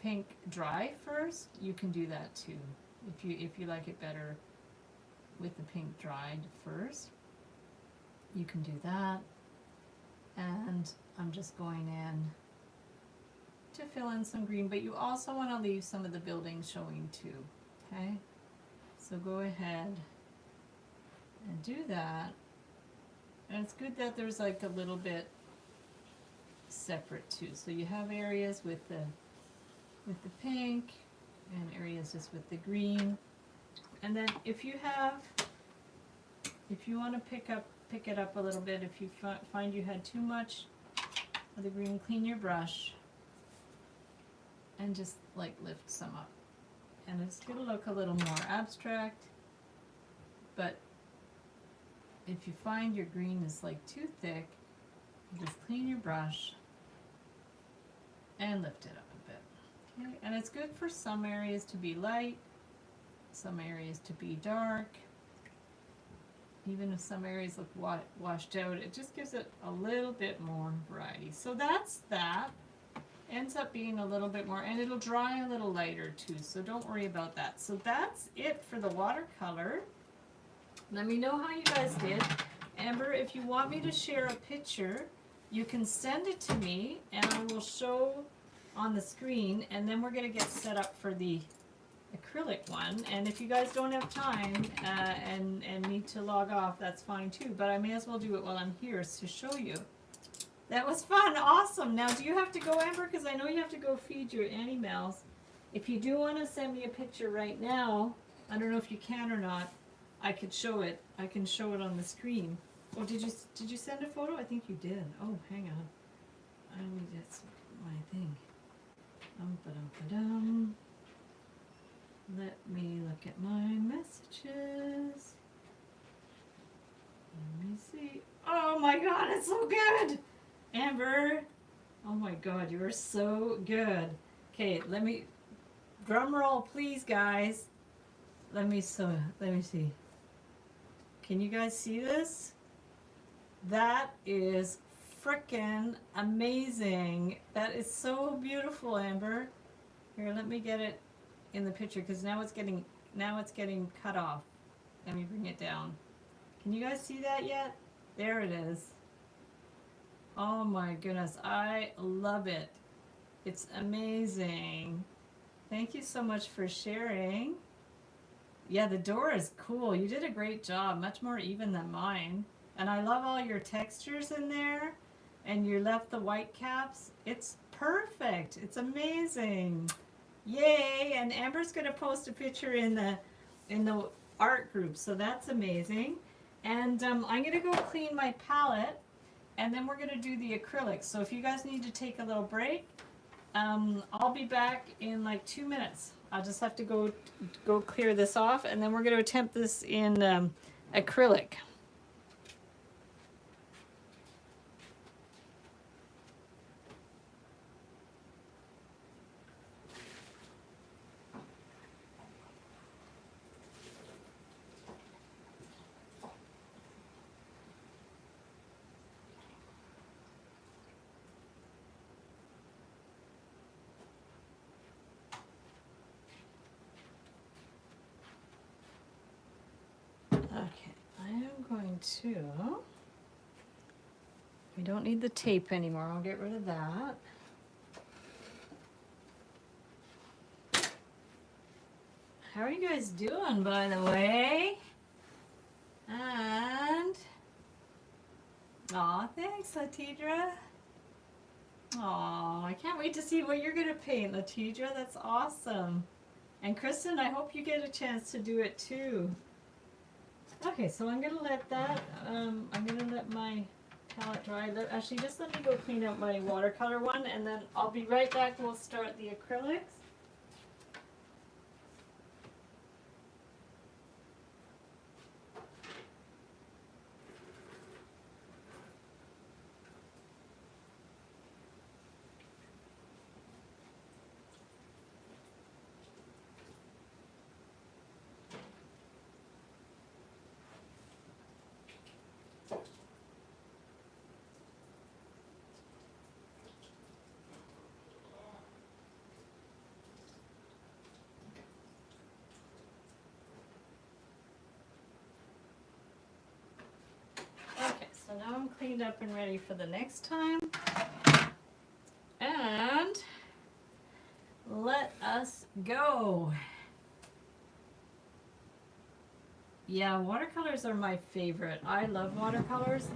pink dry first, you can do that too. If you like it better with the pink dried first, you can do that. And I'm just going in to fill in some green, but you also want to leave some of the buildings showing too. Okay, so go ahead and do that. And it's good that there's like a little bit separate too. So you have areas with the pink and areas just with the green. And then if you want to pick it up a little bit, if you find you had too much of the green, clean your brush and just like lift some up. And it's going to look a little more abstract, but if you find your green is like too thick, just clean your brush and lift it up a bit. Okay, and it's good for some areas to be light, some areas to be dark. Even if some areas look washed out, it just gives it a little bit more variety. So that's that. Ends up being a little bit more, and it'll dry a little lighter too, so don't worry about that. So that's it for the watercolor. Let me know how you guys did. Amber, if you want me to share a picture, you can send it to me and I will show on the screen, and then we're going to get set up for the acrylic one. And if you guys don't have time and need to log off, that's fine too, but I may as well do it while I'm here to show you. That was fun. Awesome. Now, do you have to go, Amber? Because I know you have to go feed your animals. If you do want to send me a picture right now, I don't know if you can or not, I could show it. I can show it on the screen. Oh, did you send a photo? I think you did. Oh, hang on. That's my thing. Ba-dum. Let me look at my messages. Let me see. Oh my God, it's so good! Amber, oh my God, you are so good. Okay, let me, drum roll please guys. Let me see. Can you guys see this? That is frickin' amazing. That is so beautiful, Amber. Here, let me get it in the picture because now it's getting cut off. Let me bring it down. Can you guys see that yet? There it is. Oh my goodness, I love it. It's amazing. Thank you so much for sharing. Yeah, the door is cool. You did a great job, much more even than mine. And I love all your textures in there. And you left the white caps. It's perfect. It's amazing. Yay! And Amber's going to post a picture in the art group, so that's amazing. And I'm going to go clean my palette, and then we're going to do the acrylics. So if you guys need to take a little break, I'll be back in like 2 minutes. I'll just have to go clear this off, and then we're going to attempt this in acrylic. Okay, I am going to, we don't need the tape anymore, I'll get rid of that. How are you guys doing, by the way? And, aw, thanks, Latidra. Aw, I can't wait to see what you're gonna paint, Latidra, that's awesome. And Kristen, I hope you get a chance to do it too. Okay, so I'm gonna let that, I'm gonna let my palette dry. Actually, just let me go clean up my watercolor one, and then I'll be right back. We'll start the acrylics. Okay, so now I'm cleaned up and ready for the next time. And let us go. Yeah, watercolors are my favorite. I love watercolors.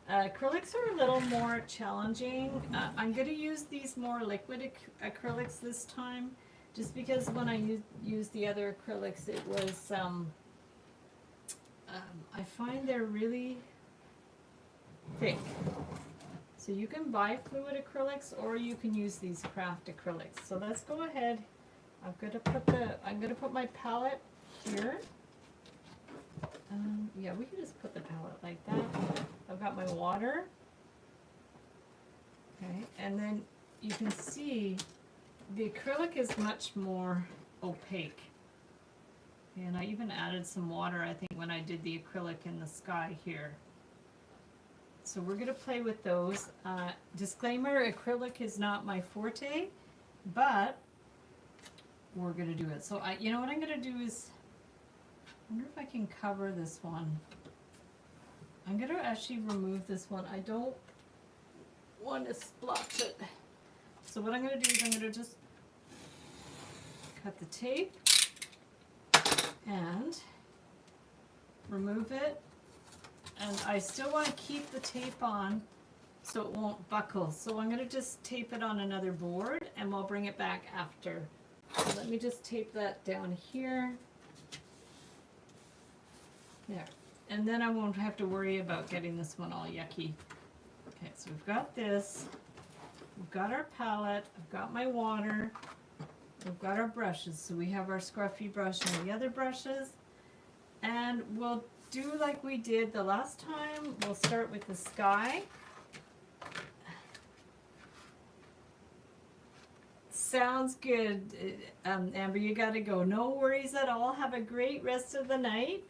Acrylics are a little more challenging. I'm going to use these more liquid acrylics this time, just because when I used the other acrylics, it was, I find they're really thick. So you can buy fluid acrylics, or you can use these craft acrylics. So let's go ahead. I'm gonna put my palette here. Yeah, we can just put the palette like that. I've got my water. Okay, and then you can see the acrylic is much more opaque. And I even added some water, I think, when I did the acrylic in the sky here. So we're going to play with those. Disclaimer, acrylic is not my forte, but we're going to do it. So you know what I'm going to do is, I wonder if I can cover this one. I'm going to actually remove this one. I don't want to splotch it. So what I'm going to do is I'm going to just cut the tape and remove it. And I still want to keep the tape on so it won't buckle. So I'm going to just tape it on another board, and we'll bring it back after. So let me just tape that down here. There. And then I won't have to worry about getting this one all yucky. Okay, so we've got this. We've got our palette. I've got my water. We've got our brushes. So we have our scruffy brush and the other brushes. And we'll do like we did the last time. We'll start with the sky. Sounds good. Amber, you gotta go. No worries at all. Have a great rest of the night.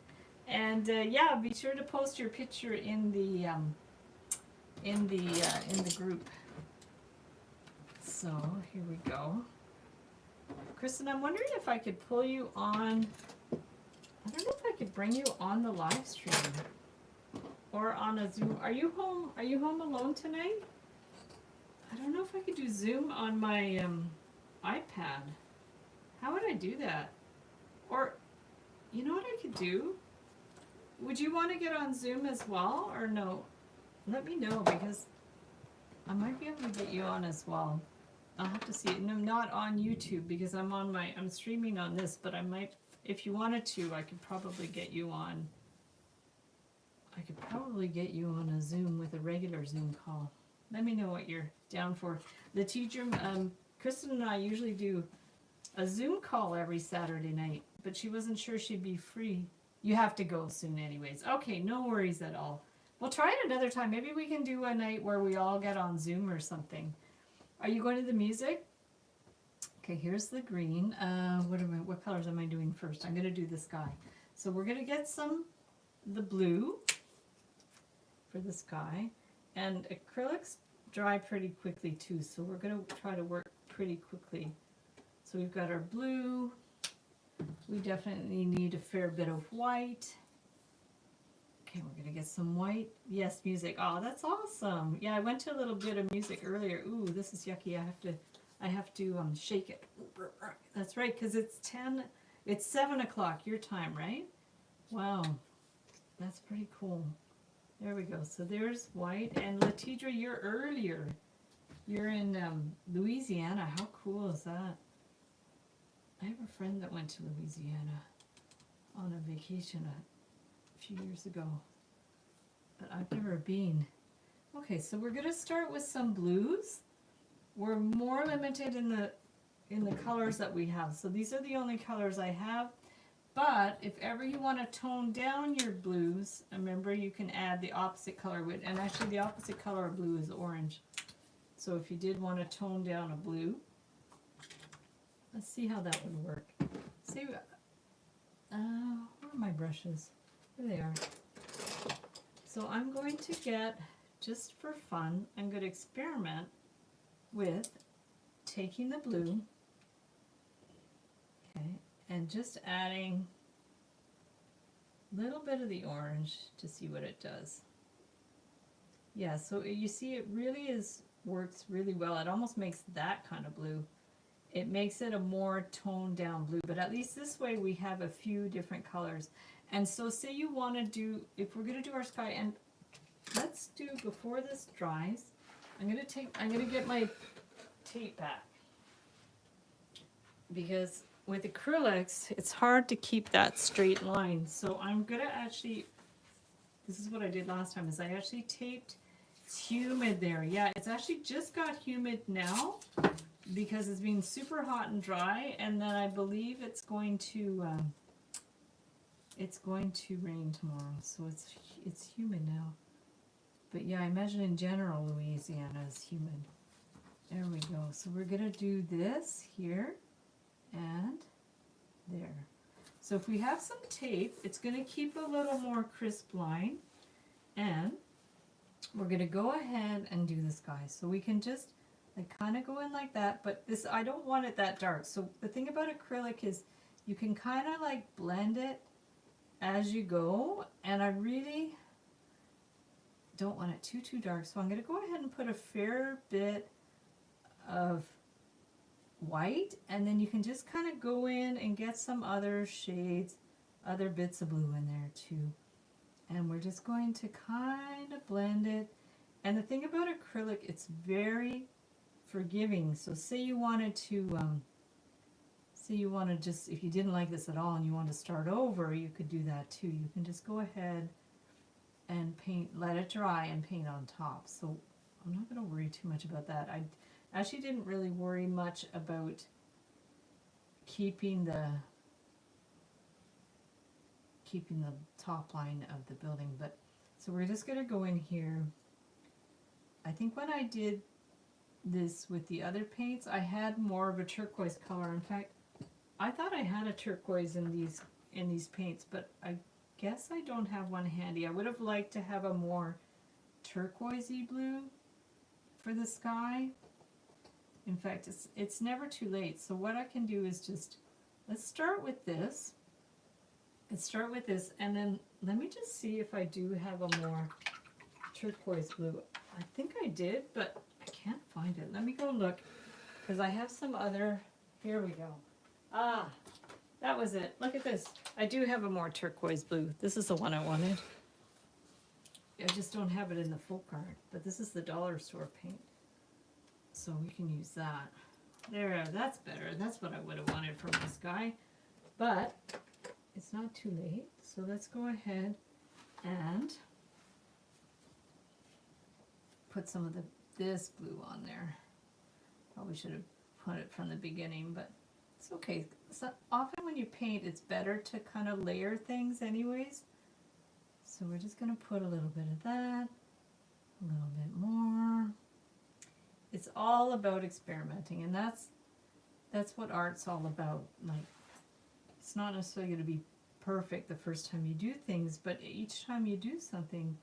And yeah, be sure to post your picture in the group. So here we go. Kristen, I'm wondering if I could pull you on. I don't know if I could bring you on the live stream or on a Zoom. Are you home? Are you home alone tonight? I don't know if I could do Zoom on my iPad. How would I do that? Or, you know what I could do? would you want to get on Zoom as well, or no? Let me know, because I might be able to get you on as well. I'll have to see it. And I'm not on YouTube because I'm streaming on this, but I might, if you wanted to, I could probably get you on. I could probably get you on a Zoom with a regular Zoom call. Let me know what you're down for. The teacher, Kristen and I usually do a Zoom call every Saturday night, but she wasn't sure she'd be free. You have to go soon anyways. Okay, no worries at all. We'll try it another time. Maybe we can do a night where we all get on Zoom or something. Are you going to the music? Okay, here's the green. What colors am I doing first? I'm going to do the sky. So we're going to get the blue for the sky. And acrylics dry pretty quickly too, so we're going to try to work pretty quickly. So we've got our blue. We definitely need a fair bit of white. Okay, we're going to get some white. Yes, music. Oh, that's awesome. Yeah, I went to a little bit of music earlier. Ooh, this is yucky. I have to shake it. That's right, because it's 7 o'clock your time, right? Wow, that's pretty cool. There we go. So there's white. And Latidra, you're earlier. You're in Louisiana. How cool is that? I have a friend that went to Louisiana on a vacation a few years ago, but I've never been. Okay, so we're going to start with some blues. We're more limited in the colors that we have. So these are the only colors I have. But if ever you want to tone down your blues, remember you can add the opposite color with, and actually the opposite color of blue is orange. So if you did want to tone down a blue, let's see how that would work. See, where are my brushes? There they are. So I'm going to get, just for fun, I'm going to experiment with taking the blue, okay, and just adding a little bit of the orange to see what it does. Yeah, so you see it really works really well. It almost makes that kind of blue. It makes it a more toned down blue, but at least this way we have a few different colors. And so say you want to do, if we're going to do our sky, and let's do, before this dries, I'm going to get my tape back, because with acrylics it's hard to keep that straight line. So I'm going to actually, this is what I did last time, is I actually taped. It's humid there. Yeah, it's actually just got humid now because it's been super hot and dry, and then I believe it's going to rain tomorrow, so it's humid now. But yeah, I imagine in general Louisiana is humid. There we go. So we're gonna do this here and there. So if we have some tape, it's gonna keep a little more crisp line, and we're gonna go ahead and do the sky. So we can just like kind of go in like that, but this, I don't want it that dark. So the thing about acrylic is you can kind of like blend it as you go, and I really don't want it too dark. So I'm going to go ahead and put a fair bit of white, and then you can just kind of go in and get some other shades, other bits of blue in there too. And we're just going to kind of blend it. And the thing about acrylic, it's very forgiving. So say you wanted to just, if you didn't like this at all and you want to start over, you could do that too. You can just go ahead and paint, let it dry and paint on top. So I'm not going to worry too much about that. I actually didn't really worry much about keeping the top line of the building, but so we're just going to go in here. I think when I did this with the other paints, I had more of a turquoise color. In fact, I thought I had a turquoise in these paints, but I guess I don't have one handy. I would have liked to have a more turquoisey blue for the sky. In fact, it's never too late. So what I can do is just, let's start with this. And then let me just see if I do have a more turquoise blue. I think I did, but I can't find it. Let me go look, because I have some other, here we go. Ah, that was it. Look at this. I do have a more turquoise blue. This is the one I wanted. I just don't have it in the folk art, but this is the dollar store paint. So we can use that. There, that's better. That's what I would have wanted from this guy. But it's not too late. So let's go ahead and put some of this blue on there. Probably should have put it from the beginning, but it's okay. So often when you paint, it's better to kind of layer things anyways. So we're just going to put a little bit of that, a little bit more. It's all about experimenting, and that's what art's all about. Like, it's not necessarily going to be perfect the first time you do things, but each time you do something,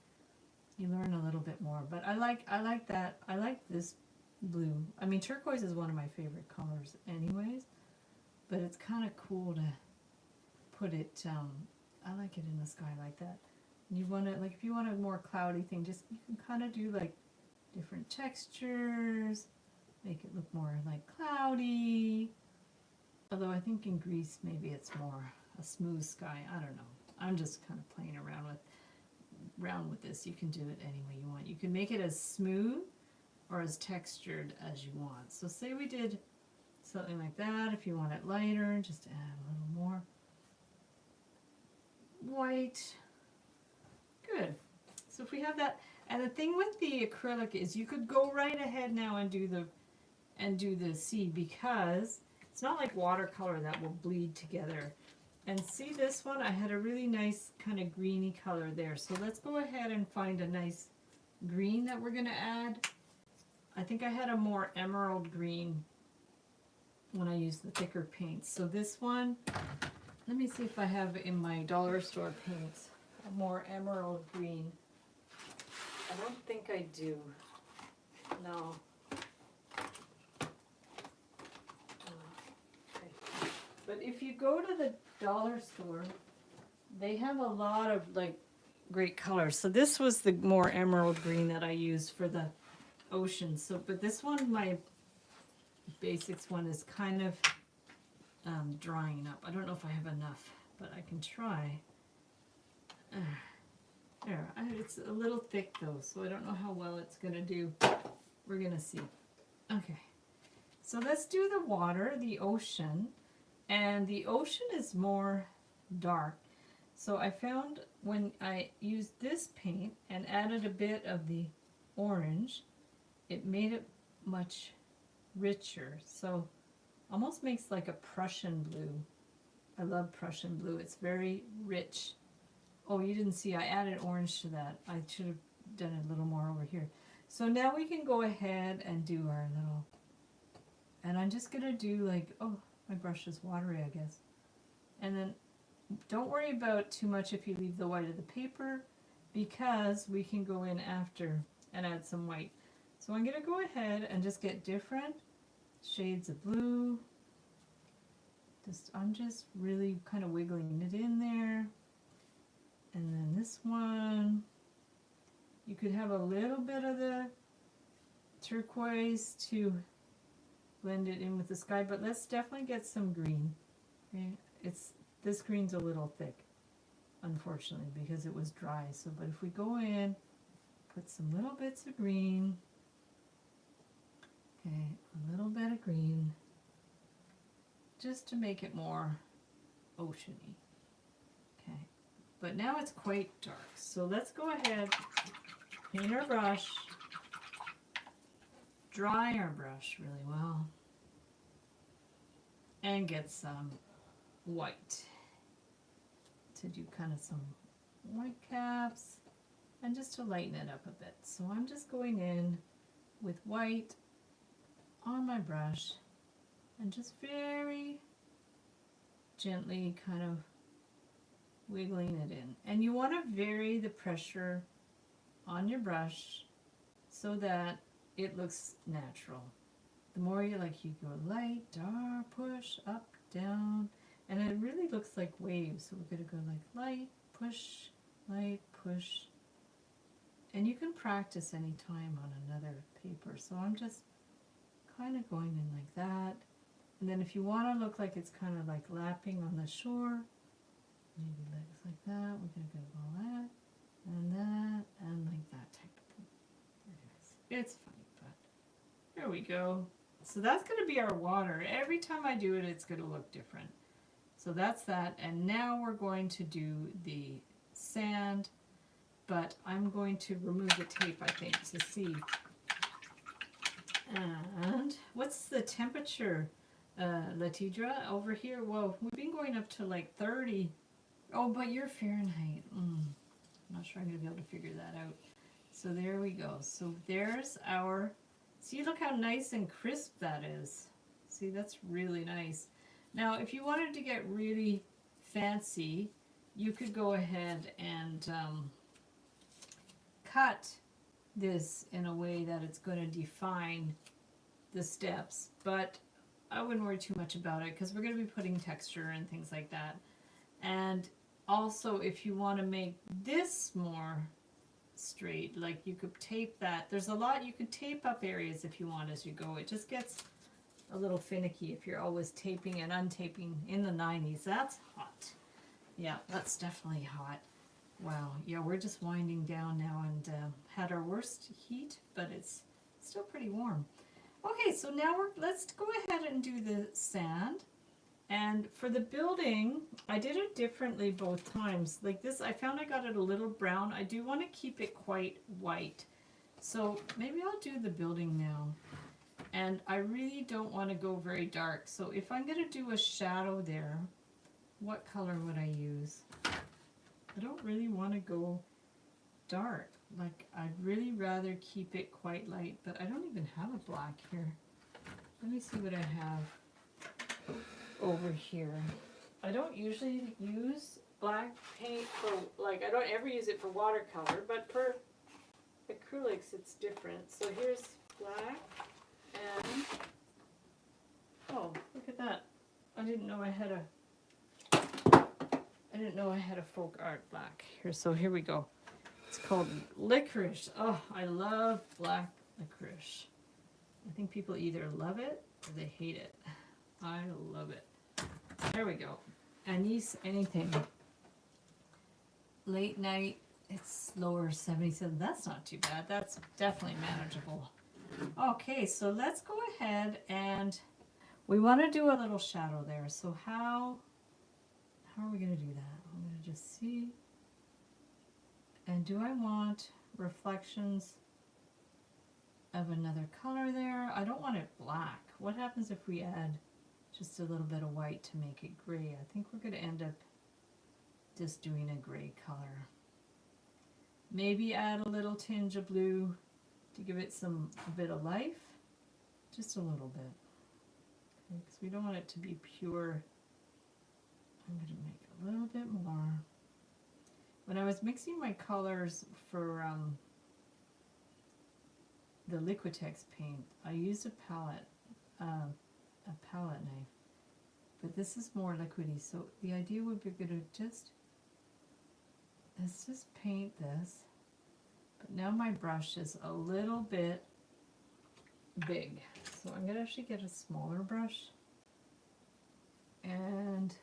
you learn a little bit more. But I like that. I like this blue. I mean, turquoise is one of my favorite colors anyways, but it's kind of cool to put it, I like it in the sky like that. You want to, like, if you want a more cloudy thing, just, you can kind of do like different textures, make it look more like cloudy. Although I think in Greece maybe it's more a smooth sky. I don't know. I'm just kind of playing around with this. You can do it any way you want. You can make it as smooth or as textured as you want. So say we did something like that. If you want it lighter, just add a little more white. Good. So if we have that, and the thing with the acrylic is you could go right ahead now and do the seed, because it's not like watercolor that will bleed together. And see this one, I had a really nice kind of greeny color there. So let's go ahead and find a nice green that we're going to add. I think I had a more emerald green when I used the thicker paints. So this one, let me see if I have in my dollar store paints a more emerald green. I don't think I do. No. Okay. But if you go to the dollar store, they have a lot of like great colors. So this was the more emerald green that I used for the ocean. So, but this one, my basics one, is kind of drying up. I don't know if I have enough, but I can try. There, it's a little thick though, so I don't know how well it's going to do. We're going to see. Okay, so let's do the water, the ocean, and the ocean is more dark. So I found when I used this paint and added a bit of the orange, it made it much richer. So almost makes like a Prussian blue. I love Prussian blue. It's very rich. Oh, you didn't see, I added orange to that. I should have done a little more over here. So now we can go ahead and do our little, and I'm just going to do like, oh, my brush is watery, I guess. And then don't worry about too much if you leave the white of the paper, because we can go in after and add some white. So I'm going to go ahead and just get different shades of blue. I'm just really kind of wiggling it in there. And then this one, you could have a little bit of the turquoise to blend it in with the sky, but let's definitely get some green. Okay? This green's a little thick, unfortunately, because it was dry. So, but if we go in, put some little bits of green, okay, a little bit of green, just to make it more oceany. Okay. But now it's quite dark, so let's go ahead, paint our brush, dry our brush really well, and get some white to do kind of some white caps, and just to lighten it up a bit. So I'm just going in with white on my brush and just very gently kind of wiggling it in. And you want to vary the pressure on your brush so that it looks natural. The more you go light, dark, push, up, down, and it really looks like waves. So we're going to go like light, push. And you can practice anytime on another paper. So I'm just kind of going in like that. And then if you want to look like it's kind of like lapping on the shore, maybe legs like that, we're going to go all that, and like that type of thing. It's funny, but there we go. So that's going to be our water. Every time I do it, it's going to look different. So that's that, and now we're going to do the sand, but I'm going to remove the tape, I think, to see. And what's the temperature, Latidra, over here? Well, we've been going up to like 30. Oh, but you're Fahrenheit. I'm not sure I'm going to be able to figure that out. So there we go. So there's our, see, look how nice and crisp that is. See, that's really nice. Now, if you wanted to get really fancy, you could go ahead and cut this in a way that it's going to define the steps, but I wouldn't worry too much about it because we're going to be putting texture and things like that. And also, if you want to make this more straight, like you could tape that. There's a lot, you could tape up areas if you want as you go. It just gets a little finicky if you're always taping and untaping in the 90s. That's hot. Yeah, that's definitely hot. Wow. Yeah, we're just winding down now and had our worst heat, but it's still pretty warm. Okay, so now let's go ahead and do the sand. And for the building, I did it differently both times. Like this, I found I got it a little brown. I do want to keep it quite white. So maybe I'll do the building now. And I really don't want to go very dark. So if I'm going to do a shadow there, what color would I use? I don't really want to go dark. Like, I'd really rather keep it quite light, but I don't even have a black here. Let me see what I have over here. I don't usually use black paint for, like, I don't ever use it for watercolor, but for acrylics it's different. So here's black. And, oh, look at that. I didn't know I had a folk art black here. So here we go. It's called licorice. Oh, I love black licorice. I think people either love it or they hate it. I love it. There we go. Anise anything. Late night, it's lower 77. That's not too bad. That's definitely manageable. Okay, so let's go ahead and we want to do a little shadow there. So how are we going to do that? I'm going to just see. And do I want reflections of another color there? I don't want it black. What happens if we add just a little bit of white to make it gray? I think we're going to end up just doing a gray color. Maybe add a little tinge of blue to give it a bit of life, just a little bit, because we don't want it to be pure. I'm going to make a little bit more. When I was mixing my colors for the Liquitex paint, I used a palette knife, but this is more liquidy. So the idea would be good to let's just paint this. But now my brush is a little bit big. So I'm going to actually get a smaller brush and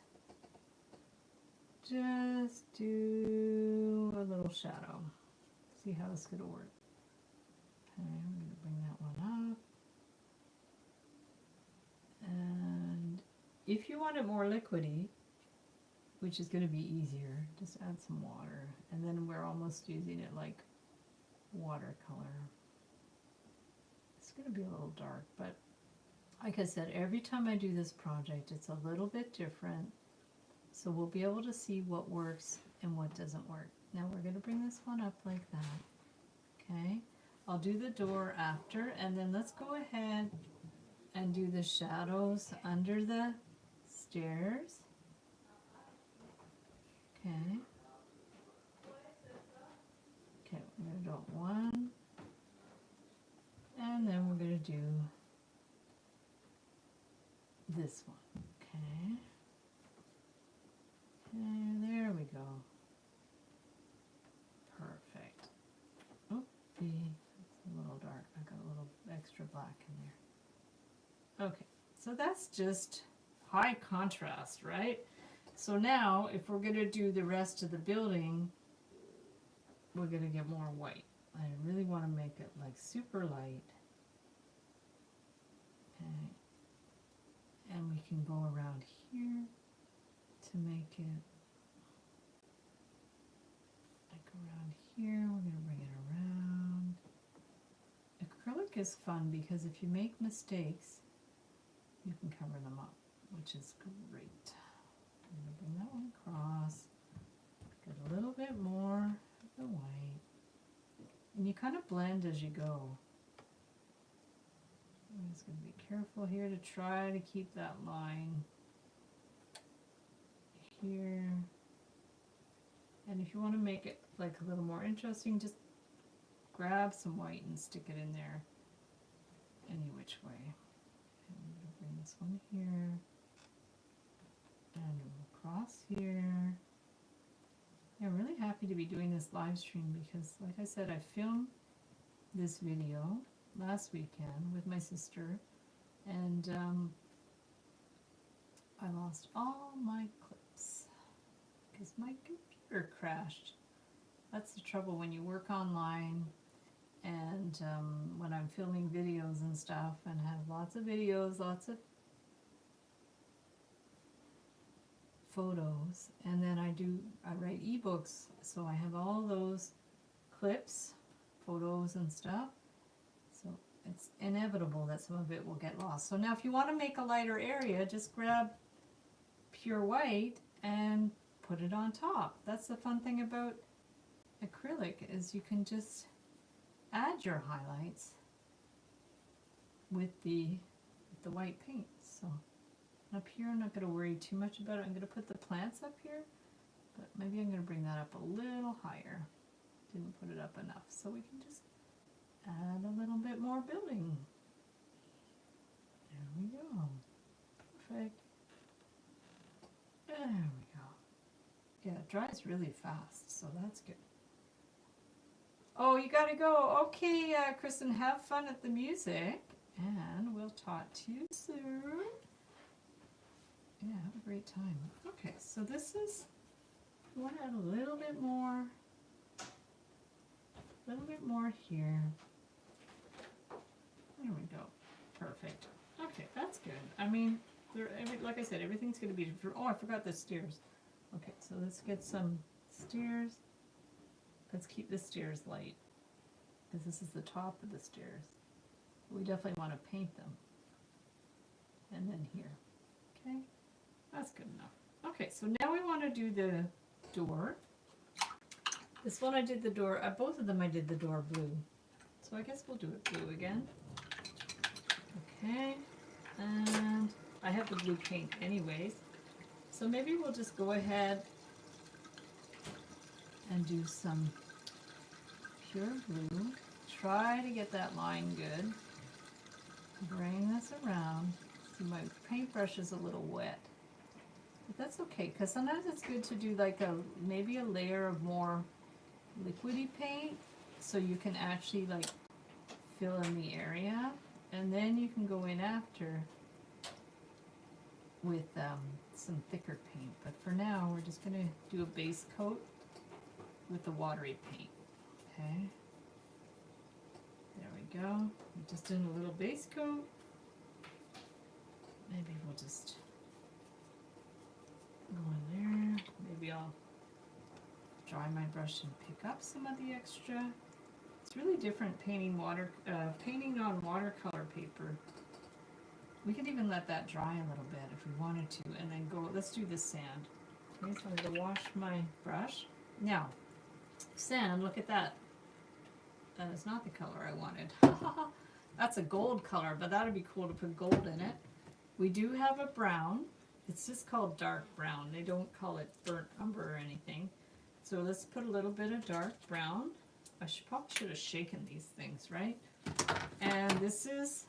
just do a little shadow. See how it's going to work. Okay, I'm going to bring that one up. And if you want it more liquidy, which is going to be easier, just add some water. And then we're almost using it like watercolor. It's going to be a little dark, but like I said, every time I do this project, it's a little bit different. So we'll be able to see what works and what doesn't work. Now we're going to bring this one up like that. Okay, I'll do the door after, and then let's go ahead and do the shadows under the stairs. Okay. Okay, we're going to do one, and then we're going to do this one. Okay. And there we go. Perfect. Oh, it's a little dark. I got a little extra black in there. Okay, so that's just high contrast, right? So now, if we're going to do the rest of the building, we're going to get more white. I really want to make it like super light. Okay. And we can go around here to make it like around here. We're going to bring it around. Acrylic is fun because if you make mistakes, you can cover them up, which is great. I'm going to bring that one across, get a little bit more of the white, and you kind of blend as you go. I'm just going to be careful here to try to keep that line here. And if you want to make it like a little more interesting, just grab some white and stick it in there any which way. And I'm going to bring this one here and across here. Yeah, I'm really happy to be doing this live stream because, like I said, I filmed this video last weekend with my sister, and I lost all my clips because my computer crashed. That's the trouble when you work online and when I'm filming videos and stuff and have lots of videos, lots of photos, and then I write ebooks, so I have all those clips, photos and stuff, so it's inevitable that some of it will get lost. So now if you want to make a lighter area, just grab pure white and put it on top. That's the fun thing about acrylic, is you can just add your highlights with the white paint. So up here, I'm not going to worry too much about it. I'm going to put the plants up here, but maybe I'm going to bring that up a little higher. Didn't put it up enough, so we can just add a little bit more building. There we go. Perfect. There we go. Yeah, it dries really fast, so that's good. Oh, you gotta go. Okay, Kristen, have fun at the music, and we'll talk to you soon. Yeah, have a great time. Okay, so this is, you want to add a little bit more here. There we go. Perfect. Okay, that's good. I mean, like I said, everything's going to be different. Oh, I forgot the stairs. Okay, so let's get some stairs. Let's keep the stairs light, because this is the top of the stairs. We definitely want to paint them. And then here. Okay, that's good enough. Okay, so now we want to do the door. This one I did the door, both of them I did the door blue. So I guess we'll do it blue again. Okay, and I have the blue paint anyways. So maybe we'll just go ahead and do some pure blue. Try to get that line good. Bring this around. See, my paintbrush is a little wet. But that's okay, because sometimes it's good to do like maybe a layer of more liquidy paint, so you can actually like fill in the area, and then you can go in after with some thicker paint. But for now, we're just going to do a base coat with the watery paint. Okay, there we go. We just did a little base coat. Maybe we'll just go in there. Maybe I'll dry my brush and pick up some of the extra. It's really different painting on watercolor paper. We could even let that dry a little bit if we wanted to, and then go, let's do the sand. Okay, so I'm going to wash my brush. Now, sand, look at that. That is not the color I wanted. That's a gold color, but that would be cool to put gold in it. We do have a brown. It's just called dark brown. They don't call it burnt umber or anything. So let's put a little bit of dark brown. I probably should have shaken these things, right? And this is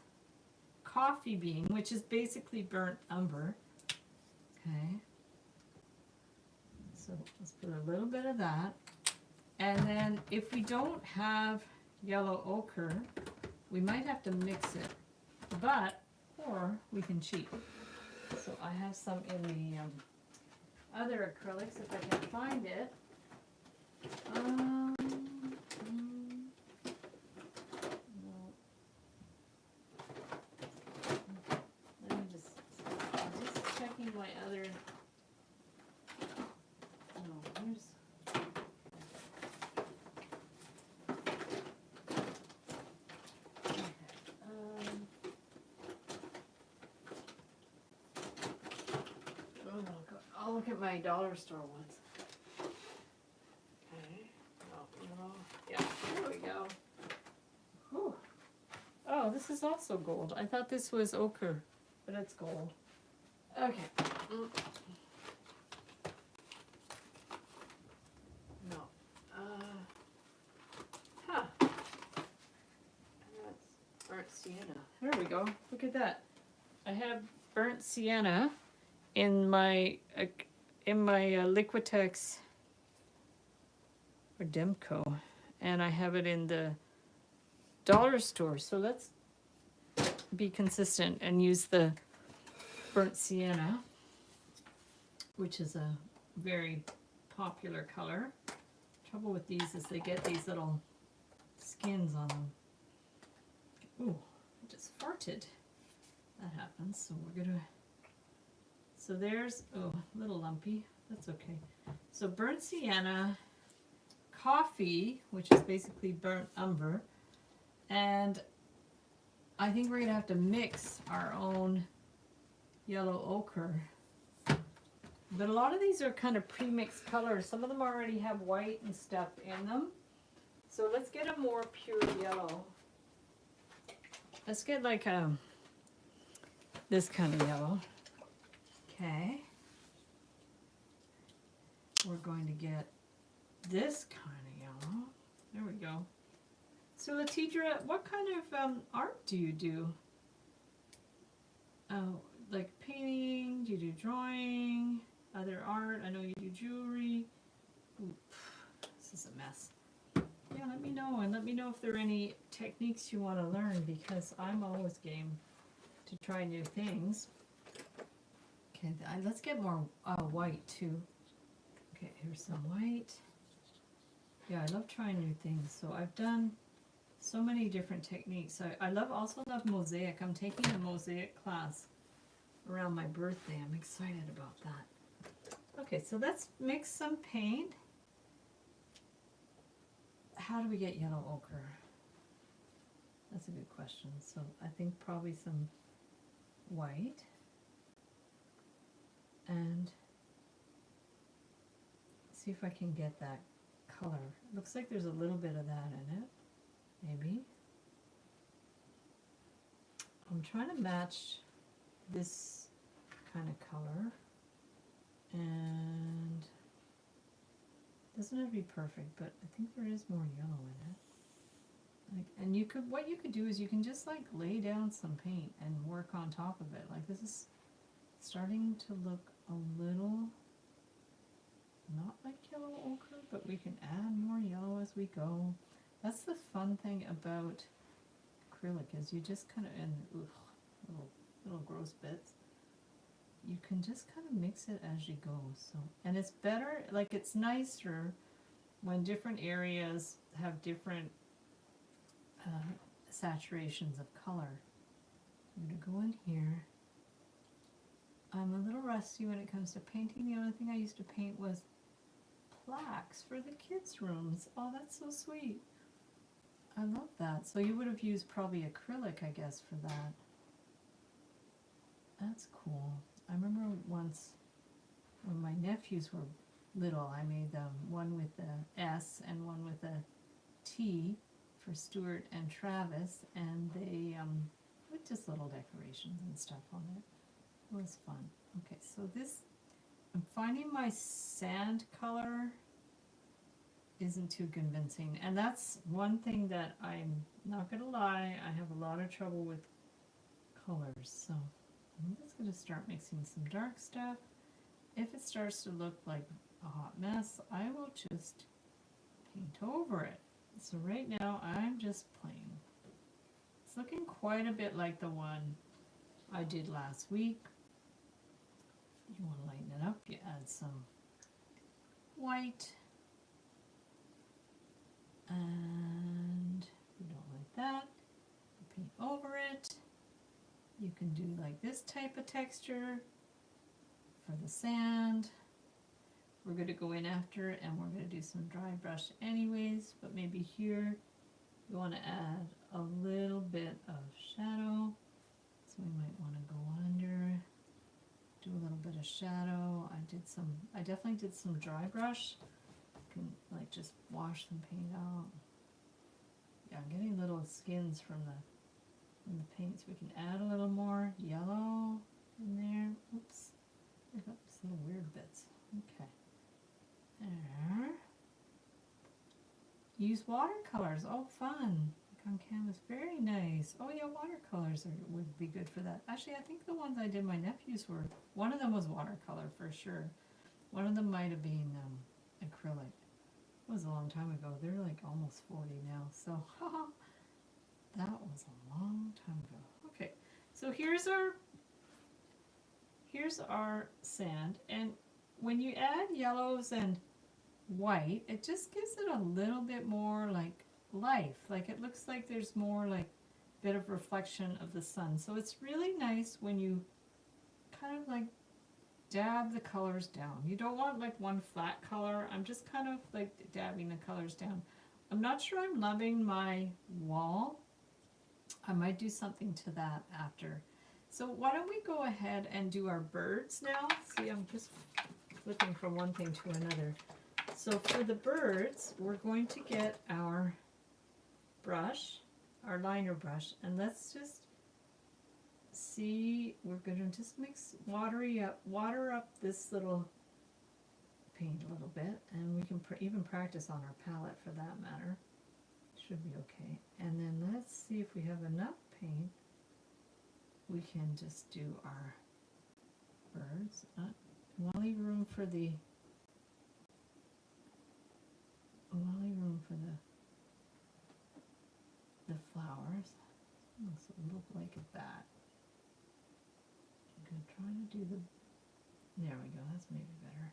coffee bean, which is basically burnt umber. Okay. So let's put a little bit of that. And then if we don't have yellow ochre, we might have to mix it. But, oh, or we can cheat. So I have some in the other acrylics if I can find it. No. Let me just, I'm just checking my other, no, here's, okay. I'll look at my dollar store ones. Okay. No. Yeah, there we go. Whew. Oh, this is also gold. I thought this was ochre, but it's gold. Okay. No. Huh. That's burnt sienna. There we go. Look at that. I have burnt sienna in my Liquitex or Demco, and I have it in the dollar store. So let's be consistent and use the burnt sienna, which is a very popular color. Trouble with these is they get these little skins on them. Ooh, I just farted. That happens. So we're gonna, so there's, oh, a little lumpy. That's okay. So burnt sienna, coffee, which is basically burnt umber, and I think we're gonna have to mix our own yellow ochre. But a lot of these are kind of pre-mixed colors. Some of them already have white and stuff in them. So let's get a more pure yellow. Let's get like this kind of yellow. Okay. We're going to get this kind of yellow. There we go. So Latidra, what kind of art do you do? Oh, like painting? Do you do drawing? Other art? I know you do jewelry. Ooh, this is a mess. Yeah, let me know, and let me know if there are any techniques you want to learn, because I'm always game to try new things. Okay, let's get more white too. Okay, here's some white. Yeah, I love trying new things. So I've done so many different techniques. I also love mosaic. I'm taking a mosaic class around my birthday. I'm excited about that. Okay, so let's mix some paint. How do we get yellow ochre? That's a good question. So I think probably some white. And see if I can get that color. Looks like there's a little bit of that in it. Maybe. I'm trying to match this kind of color, and it doesn't have to be perfect, but I think there is more yellow in it. Like, and you could, what you could do is you can just like lay down some paint and work on top of it. Like this is starting to look a little not like yellow ochre, but we can add more yellow as we go. That's the fun thing about acrylic, is you just kind of, and little gross bits, you can just kind of mix it as you go. So, and it's better, like it's nicer when different areas have different saturations of color. I'm going to go in here. I'm a little rusty when it comes to painting. The only thing I used to paint was plaques for the kids' rooms. Oh, that's so sweet. I love that. So you would have used probably acrylic, I guess, for that. That's cool. I remember once when my nephews were little, I made them one with a S and one with a T for Stuart and Travis, and they with just little decorations and stuff on it. It was fun. Okay, so this, I'm finding my sand color isn't too convincing, and that's one thing that I'm not gonna lie, I have a lot of trouble with colors. So I'm just gonna start mixing some dark stuff. If it starts to look like a hot mess, I will just paint over it. So right now I'm just playing. It's looking quite a bit like the one I did last week. You want to lighten it up, you add some white, and if you don't like that, you paint over it. You can do like this type of texture for the sand. We're going to go in after and we're going to do some dry brush anyways, but maybe here we want to add a little bit of shadow. So we might want to go under, do a little bit of shadow. I definitely did some dry brush. You can like just wash some paint out. Yeah, I'm getting little skins from the paint, so we can add a little more yellow in there. Oops, I got some little weird bits. Okay. There. Use watercolors. Oh, fun. Like on canvas. Very nice. Oh, yeah, watercolors would be good for that. Actually, I think the ones I did my nephews were, one of them was watercolor for sure. One of them might have been acrylic. It was a long time ago. They're like almost 40 now. So, that was a long time ago. Okay, so here's our sand, and when you add yellows and white, it just gives it a little bit more like life. Like it looks like there's more like bit of reflection of the sun. So it's really nice when you kind of like dab the colors down. You don't want like one flat color. I'm just kind of like dabbing the colors down. I'm not sure I'm loving my wall. I might do something to that after. So why don't we go ahead and do our birds now? See, I'm just flipping from one thing to another. So for the birds, we're going to get our brush, our liner brush, and let's just see, we're going to just water up this little paint a little bit, and we can even practice on our palette for that matter. Should be okay. And then let's see if we have enough paint. We can just do our birds. We want to leave room for the flowers. So look like that. I'm going to try to do there we go, that's maybe better.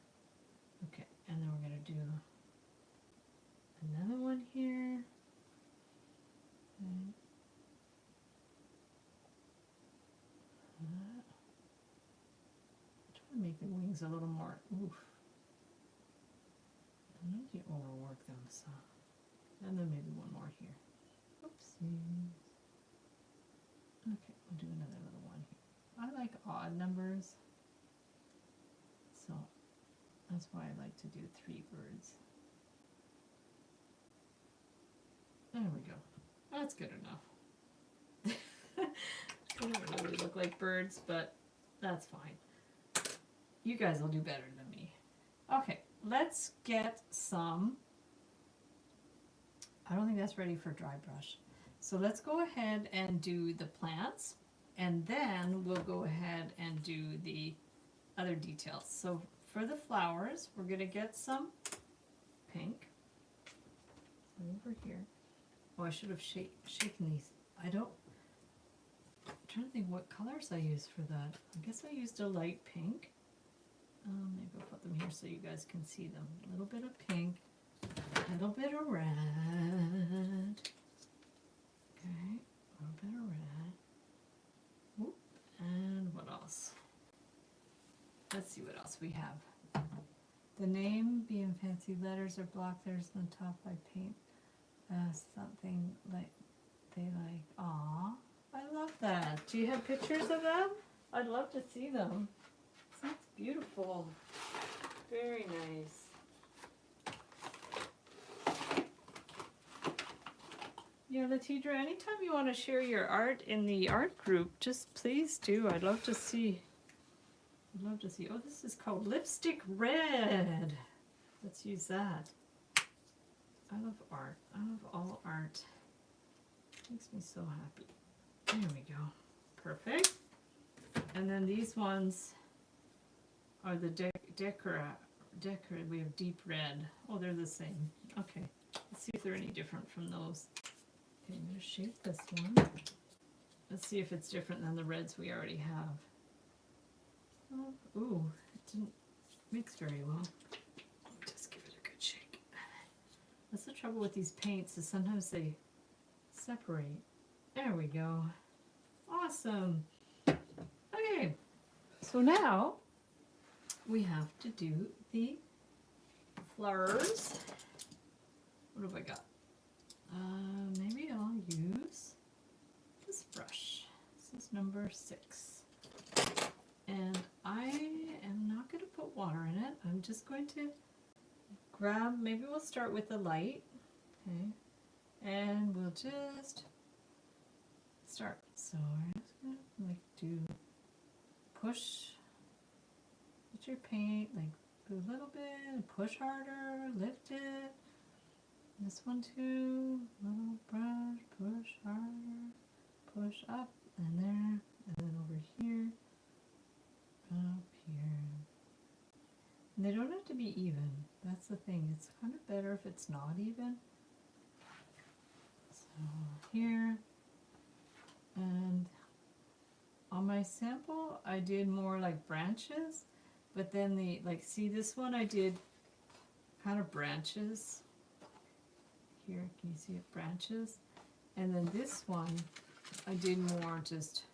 Okay, and then we're going to do another one here. Okay. Try to make the wings a little more, oof. I need to overwork them, so. And then maybe one more here. Oopsies. Okay, we'll do another little one here. I like odd numbers, so that's why I like to do 3 birds. There we go. That's good enough. They don't really look like birds, but that's fine. You guys will do better than me. Okay, let's get some. I don't think that's ready for dry brush. So let's go ahead and do the plants, and then we'll go ahead and do the other details. So for the flowers, we're going to get some pink. Over here. Oh, I should have shaken these. I'm trying to think what colors I used for that. I guess I used a light pink. Maybe I'll put them here so you guys can see them. A little bit of pink, a little bit of red. Okay, a little bit of red. Oop, and what else? Let's see what else we have. The name being fancy letters or block letters on the top, I paint something like they like. Aw, I love that. Do you have pictures of them? I'd love to see them. That's beautiful. Very nice. Yeah, Latidra, anytime you want to share your art in the art group, just please do. I'd love to see. I'd love to see. Oh, this is called Lipstick Red. Let's use that. I love art. I love all art. Makes me so happy. There we go. Perfect. And then these ones are the Decora. We have deep red. Oh, they're the same. Okay. Let's see if they're any different from those. Okay, I'm going to shape this one. Let's see if it's different than the reds we already have. Oh, ooh, it didn't mix very well. Just give it a good shake. That's the trouble with these paints, is sometimes they separate. There we go. Awesome. Okay, so now we have to do the flowers. What have I got? Maybe I'll use this brush. This is number 6. And I am not going to put water in it. I'm just going to grab, maybe we'll start with the light. Okay. And we'll just start. So we're just going to like do push. Get your paint, like do a little bit, push harder, lift it. This one too, little brush, push harder, push up, and there, and then over here, up here. And they don't have to be even. That's the thing. It's kind of better if it's not even. So here, and on my sample, I did more like branches, but then the, like, see this one I did kind of branches. Here, can you see it? Branches. And then this one, I did more just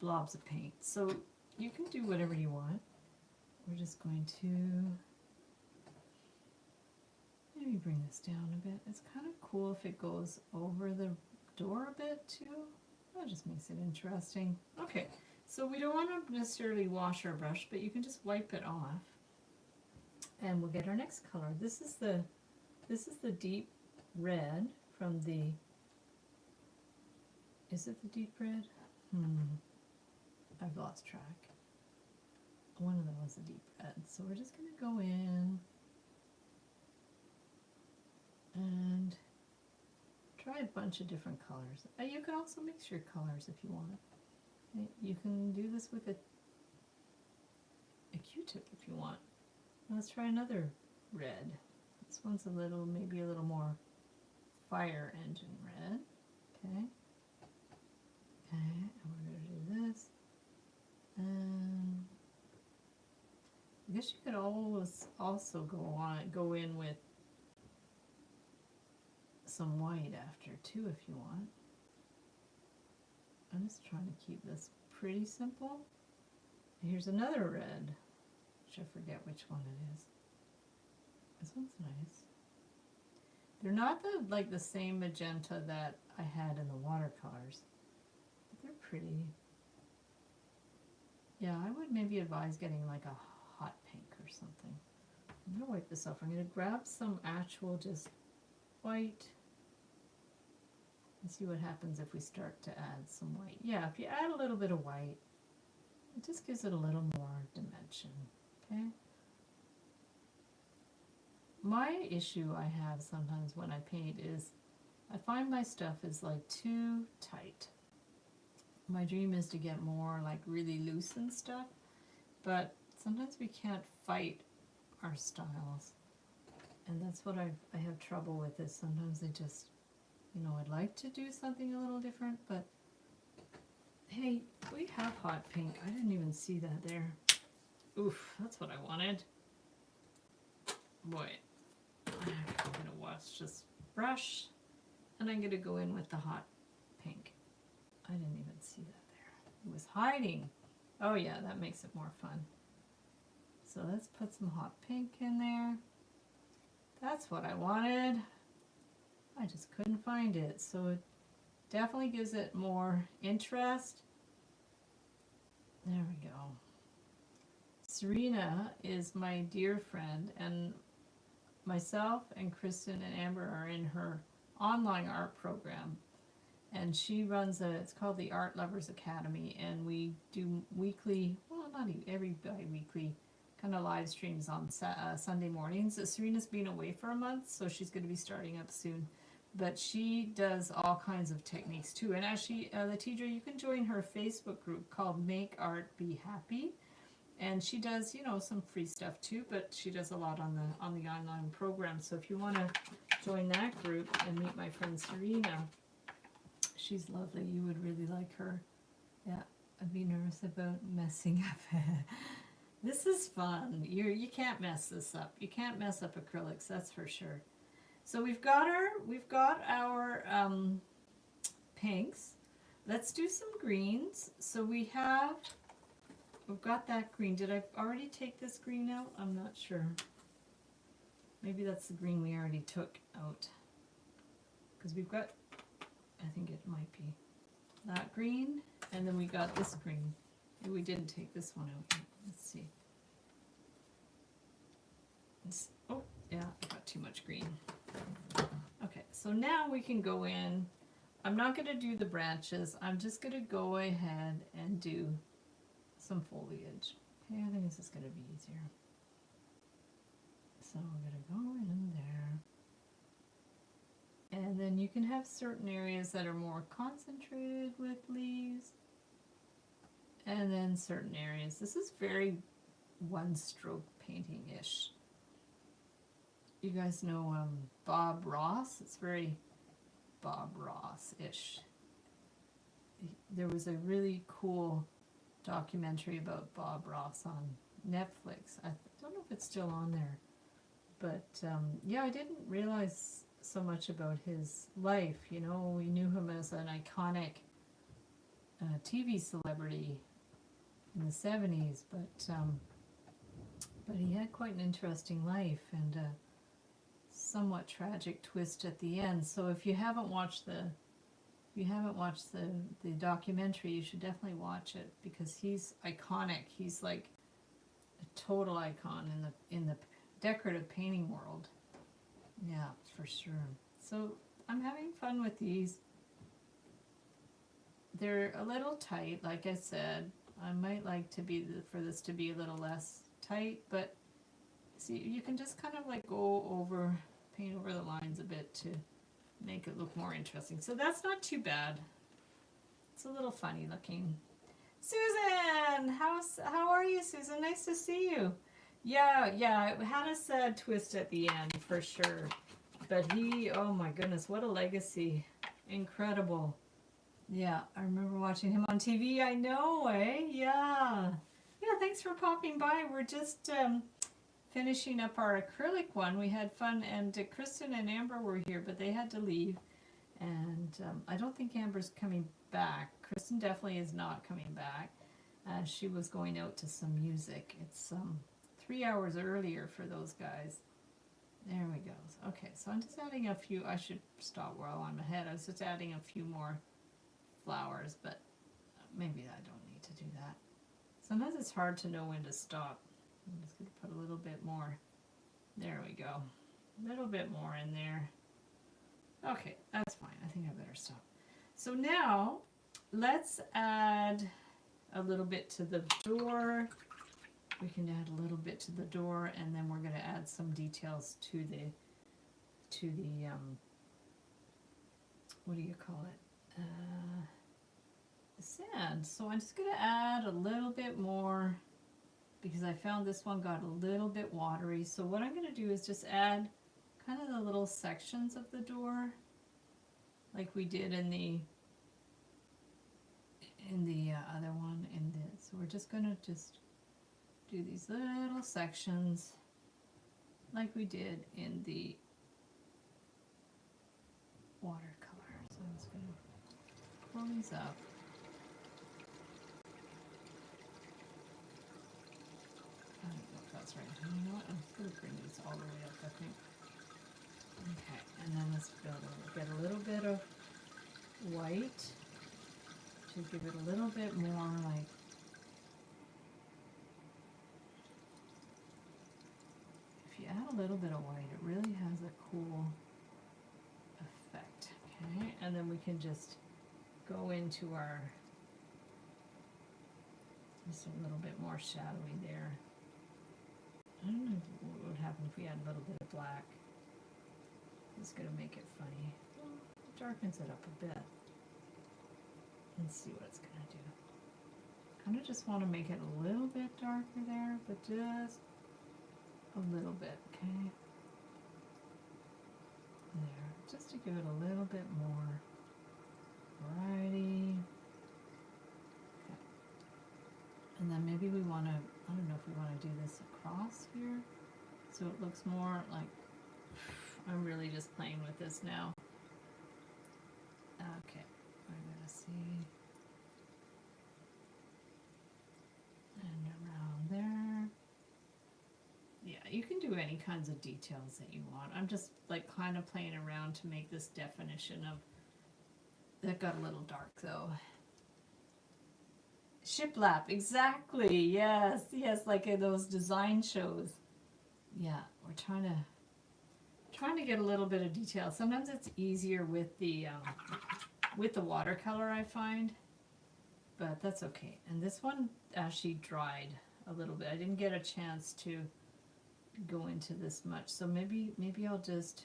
blobs of paint. So you can do whatever you want. We're just going to maybe bring this down a bit. It's kind of cool if it goes over the door a bit too. That just makes it interesting. Okay, so we don't want to necessarily wash our brush, but you can just wipe it off. And we'll get our next color. This is the deep red from the, is it the deep red? I've lost track. One of them was a deep red. So we're just going to go in and try a bunch of different colors. You can also mix your colors if you want. You can do this with a Q-tip if you want. Let's try another red. This one's a little, maybe a little more fire engine red. Okay. Okay, and we're going to do this. And I guess you could always also go in with some white after too if you want. I'm just trying to keep this pretty simple. Here's another red, which I forget which one it is. This one's nice. They're not like the same magenta that I had in the watercolors, but they're pretty. Yeah, I would maybe advise getting like a hot pink or something. I'm going to wipe this off. I'm going to grab some actual just white and see what happens if we start to add some white. Yeah, if you add a little bit of white, it just gives it a little more dimension, okay? My issue I have sometimes when I paint is I find my stuff is like too tight. My dream is to get more like really loosened stuff, but sometimes we can't fight our styles. And that's what I have trouble with, is sometimes they just, you know, I'd like to do something a little different, but hey, we have hot pink. I didn't even see that there. Oof, that's what I wanted. Boy, I'm gonna wash this brush and I'm gonna go in with the hot pink. I didn't even see that there. It was hiding. Oh yeah, that makes it more fun. So let's put some hot pink in there. That's what I wanted. I just couldn't find it. So it definitely gives it more interest. There we go. Serena is my dear friend, and myself and Kristen and Amber are in her online art program. And she runs it's called the Art Lovers Academy, and we do weekly, well, not even every bi-weekly, kind of live streams on Sunday mornings. Serena's been away for a month, so she's going to be starting up soon. But she does all kinds of techniques too. And actually, Latidra, you can join her Facebook group called Make Art Be Happy. And she does, you know, some free stuff too, but she does a lot on the online program. So if you want to join that group and meet my friend Serena, She's lovely. You would really like her. Yeah, I'd be nervous about messing up. This is fun. You can't mess this up. You can't mess up acrylics, that's for sure. So we've got our pinks. Let's do some greens. So we've got that green. Did I already take this green out? I'm not sure. Maybe that's the green we already took out. Because we've got, I think it might be that green, and then we got this green. Maybe we didn't take this one out. Let's see. Oh, yeah, I got too much green. Okay, so now we can go in. I'm not going to do the branches. I'm just going to go ahead and do some foliage. Okay, I think this is going to be easier. So we're going to go in there. And then you can have certain areas that are more concentrated with leaves. And then certain areas. This is very one-stroke painting-ish. You guys know Bob Ross? It's very Bob Ross-ish. There was a really cool documentary about Bob Ross on Netflix. I don't know if it's still on there. But yeah, I didn't realize so much about his life. You know, we knew him as an iconic TV celebrity in the 70s, but he had quite an interesting life and a somewhat tragic twist at the end. So if you haven't watched the documentary, you should definitely watch it because he's iconic. He's like a total icon in the decorative painting world. Yeah, for sure. So I'm having fun with these. They're a little tight, like I said. I might like for this to be a little less tight, but see, you can just kind of like paint over the lines a bit to make it look more interesting. So that's not too bad. It's a little funny looking. Susan, how are you, Susan? Nice to see you. Yeah, it had a sad twist at the end for sure. But oh my goodness, what a legacy. Incredible. Yeah, I remember watching him on TV. I know, eh? Yeah. Yeah, thanks for popping by. We're just finishing up our acrylic one. We had fun, and Kristen and Amber were here, but they had to leave. And I don't think Amber's coming back. Kristen definitely is not coming back. She was going out to some music. It's 3 hours earlier for those guys. There we go. Okay, so I'm just adding a few. I should stop while I'm ahead. I was just adding a few more flowers, but maybe I don't need to do that. Sometimes it's hard to know when to stop. I'm just going to put a little bit more. There we go. A little bit more in there. Okay, that's fine. I think I better stop. So now let's add a little bit to the door. We can add a little bit to the door, and then we're going to add some details to the what do you call it? The sand. So I'm just going to add a little bit more because I found this one got a little bit watery. So what I'm going to do is just add kind of the little sections of the door like we did in the other one. So we're just going to do these little sections like we did in the watercolor. So I'm just going to pull these up. I don't know if that's right. You know what? I'm just going to bring these all the way up, I think. Okay, and then let's get a little bit of white to give it a little bit more like if you add a little bit of white, it really has a cool effect. Okay, and then we can just go into our just a little bit more shadowy there. I don't know what would happen if we add a little bit of black. It's going to make it funny. Darkens it up a bit. Let's see what it's going to do. Kind of just want to make it a little bit darker there, but just a little bit, okay? There, just to give it a little bit more variety. Okay. And then maybe we want to, I don't know if we want to do this across here, so it looks more like, I'm really just playing with this now. Okay, we're going to see. And around there. Yeah, you can do any kinds of details that you want. I'm just like kind of playing around to make this definition of, that got a little dark though. Shiplap, exactly, yes, yes, like in those design shows. Yeah, we're trying to get a little bit of detail. Sometimes it's easier with the watercolor, I find, but that's okay. And this one actually dried a little bit. I didn't get a chance to go into this much, so maybe I'll just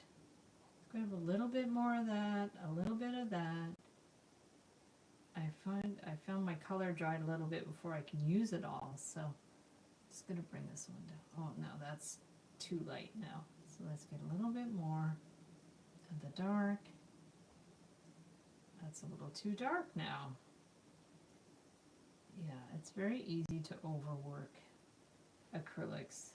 grab a little bit more of that, a little bit of that. I found my color dried a little bit before I can use it all, so I'm just gonna bring this one down. Oh no, that's too light now, so let's get a little bit more of the dark. That's a little too dark now. Yeah, it's very easy to overwork acrylics.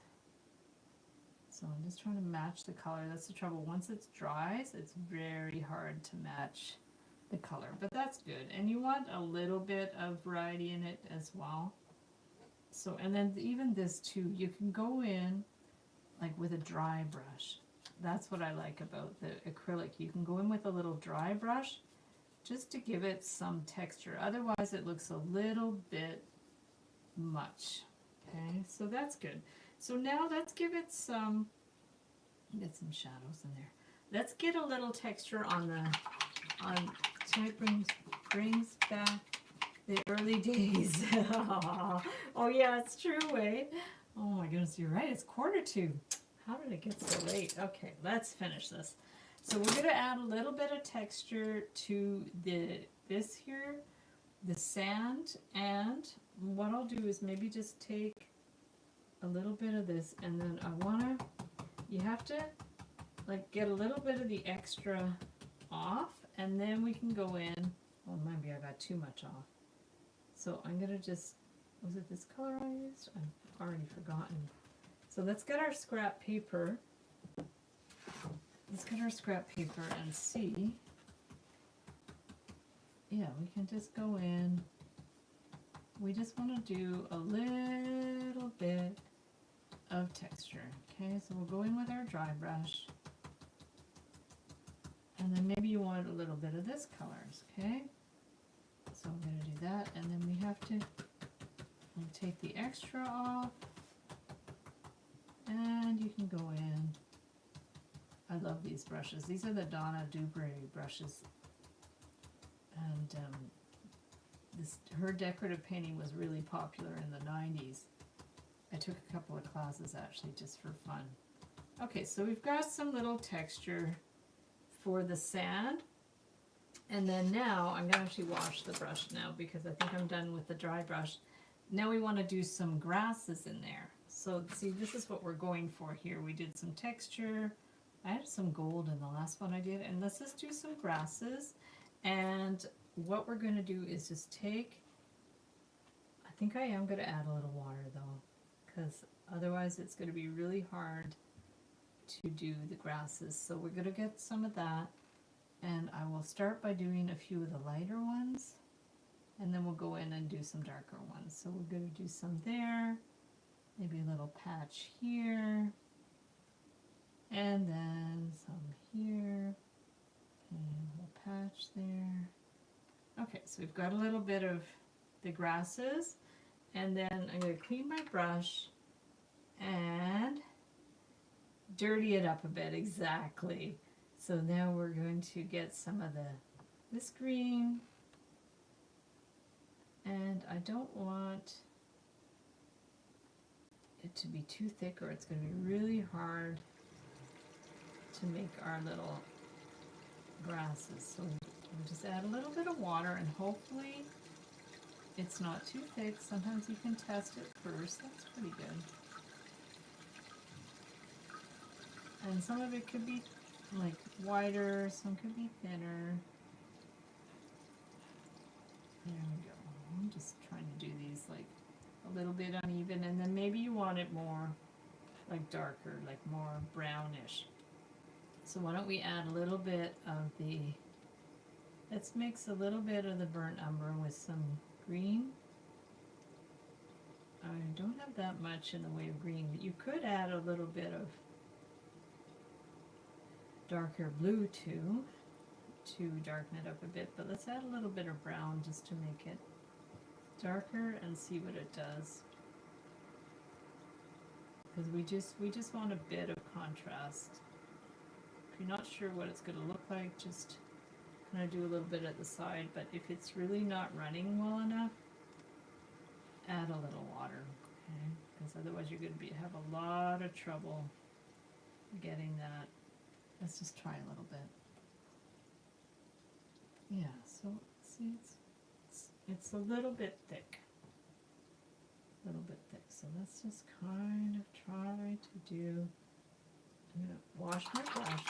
So I'm just trying to match the color. That's the trouble. Once it dries, it's very hard to match the color, but that's good. And you want a little bit of variety in it as well. So, and then even this too, you can go in like with a dry brush. That's what I like about the acrylic. You can go in with a little dry brush just to give it some texture. Otherwise it looks a little bit much. Okay, so that's good. So now let's give it some, get some shadows in there. Let's get a little texture on the, so it brings back the early days. Oh yeah, it's true, eh? Oh my goodness, you're right, it's 1:45. How did it get so late? Okay, let's finish this. So we're gonna add a little bit of texture to this here, the sand, and what I'll do is maybe just take a little bit of this, and then you have to like get a little bit of the extra off, and then we can go in. Oh, maybe I got too much off. So I'm gonna just, was it this color I used? I've already forgotten. So let's get our scrap paper. Let's get our scrap paper and see. Yeah, we can just go in. We just want to do a little bit of texture. Okay, so we'll go in with our dry brush. And then maybe you want a little bit of this colors, okay? So I'm going to do that, and then we have to take the extra off. And you can go in. I love these brushes. These are the Donna Dubray brushes. And her decorative painting was really popular in the 90s. I took a couple of classes actually just for fun. Okay, so we've got some little texture for the sand. And then now I'm going to actually wash the brush now because I think I'm done with the dry brush. Now we want to do some grasses in there. So see, this is what we're going for here. We did some texture. I had some gold in the last one I did, and let's just do some grasses. And what we're going to do is just take, I think I am going to add a little water though, because otherwise it's going to be really hard to do the grasses. So we're going to get some of that, and I will start by doing a few of the lighter ones, and then we'll go in and do some darker ones. So we're going to do some there, maybe a little patch here, and then some here, and a little patch there. Okay, so we've got a little bit of the grasses, and then I'm going to clean my brush and dirty it up a bit, exactly. So now we're going to get some of this green, and I don't want it to be too thick or it's going to be really hard to make our little grasses. So we'll just add a little bit of water, and hopefully it's not too thick. Sometimes you can test it first. That's pretty good. And some of it could be like wider, some could be thinner. There we go. I'm just trying to do these like a little bit uneven, and then maybe you want it more like darker, like more brownish. So why don't we add a little bit of the, let's mix a little bit of the burnt umber with some green. I don't have that much in the way of green, but you could add a little bit of darker blue too, to darken it up a bit, but let's add a little bit of brown just to make it darker and see what it does. Because we just want a bit of contrast. If you're not sure what it's going to look like, just kind of do a little bit at the side, but if it's really not running well enough, add a little water, okay? Because otherwise you're going to have a lot of trouble getting that. Let's just try a little bit. Yeah, so see, it's a little bit thick. A little bit thick. So let's just kind of try to do, I'm going to wash my brush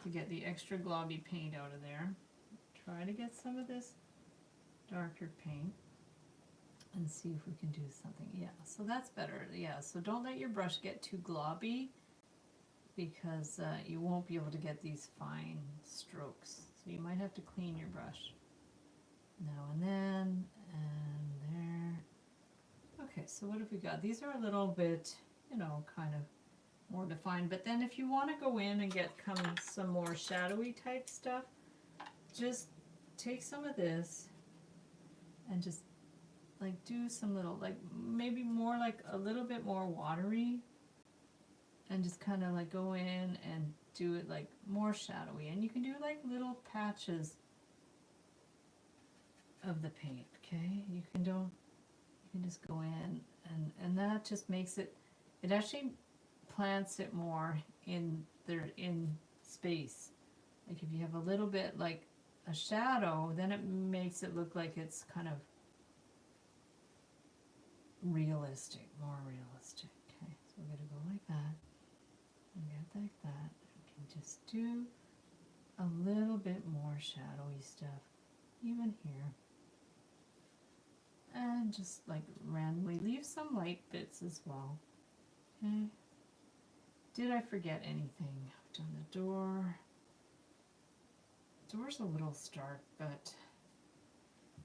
to get the extra globby paint out of there. Try to get some of this darker paint and see if we can do something. Yeah, so that's better. Yeah, so don't let your brush get too globby, because you won't be able to get these fine strokes. So you might have to clean your brush now and then, and there. Okay, so what have we got? These are a little bit, you know, kind of more defined, but then if you want to go in and get some more shadowy type stuff, just take some of this and just like do some little, like maybe more like a little bit more watery, and just kind of like go in and do it like more shadowy, and you can do like little patches of the paint. Okay, you can just go in, and that just makes it, it actually plants it more in there, in space. Like if you have a little bit like a shadow, then it makes it look like it's kind of realistic, more realistic. Okay, so we're gonna go like that and get like that. We can just do a little bit more shadowy stuff even here, and just like randomly leave some light bits as well. Okay, did I forget anything? I've done the door. Door's a little stark, but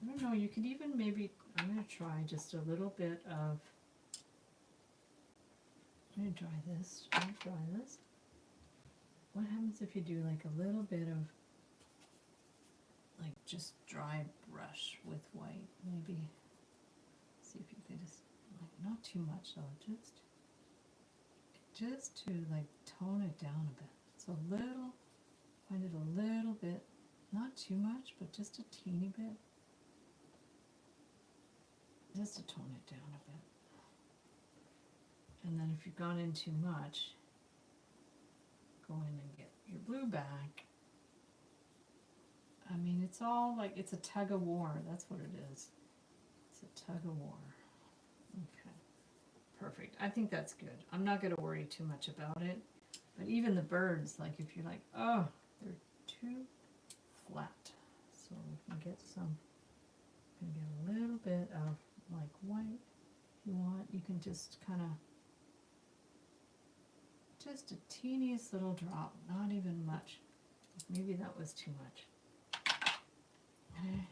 I don't know, you could even maybe, I'm going to try just a little bit of, I'm going to try this, What happens if you do like a little bit of, like just dry brush with white, maybe, see if you can just, like not too much though, just to like tone it down a bit. It's a little, find it a little bit, not too much, but just a teeny bit. Just to tone it down a bit. And then if you've gone in too much, go in and get your blue back. I mean, it's all like, it's a tug of war. That's what it is. It's a tug of war. Okay, perfect. I think that's good. I'm not going to worry too much about it. But even the birds, like if you're like, oh, they're too flat. So we can get some, we can get a little bit of like white. If you want, you can just kind of, just a teeniest little drop, not even much. Maybe that was too much. Okay.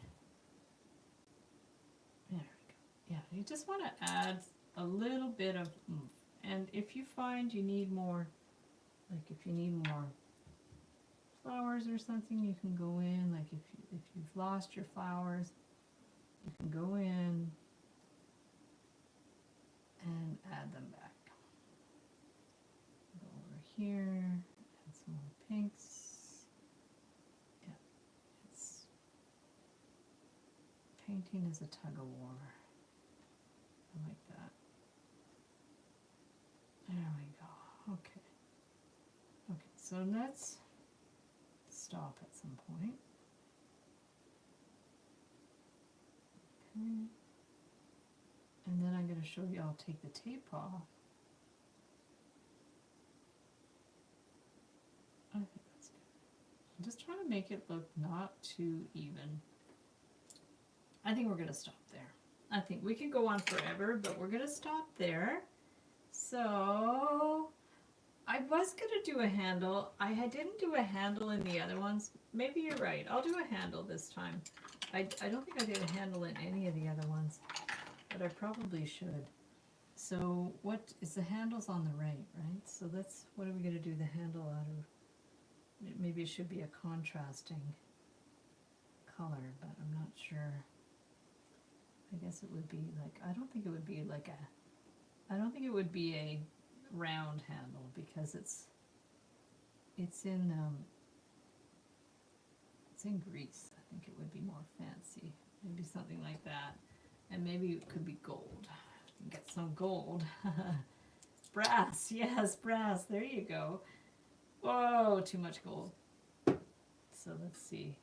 There we go. Yeah, you just want to add a little bit of oomph. And if you find you need more, like if you need more flowers or something, you can go in, like if you've lost your flowers, you can go in and add them back. Go over here, add some more pinks. Yeah, it's, painting is a tug of war. I like that. There we go. Okay. Okay, so let's stop at some point. Okay. And then I'm going to show you, I'll take the tape off. I think that's good. I'm just trying to make it look not too even. I think we're going to stop there. I think we could go on forever, but we're going to stop there. So I was going to do a handle. I didn't do a handle in the other ones. Maybe you're right. I'll do a handle this time. I don't think I did a handle in any of the other ones, but I probably should. So what is the handles on the right, right? So that's, what are we going to do the handle out of? Maybe it should be a contrasting color, but I'm not sure. I guess it would be like, I don't think it would be like a, I don't think it would be a round handle because it's in grease. I think it would be more fancy, maybe something like that, and maybe it could be gold. Get some gold. Brass, yes, brass, there you go. Whoa, too much gold. So let's see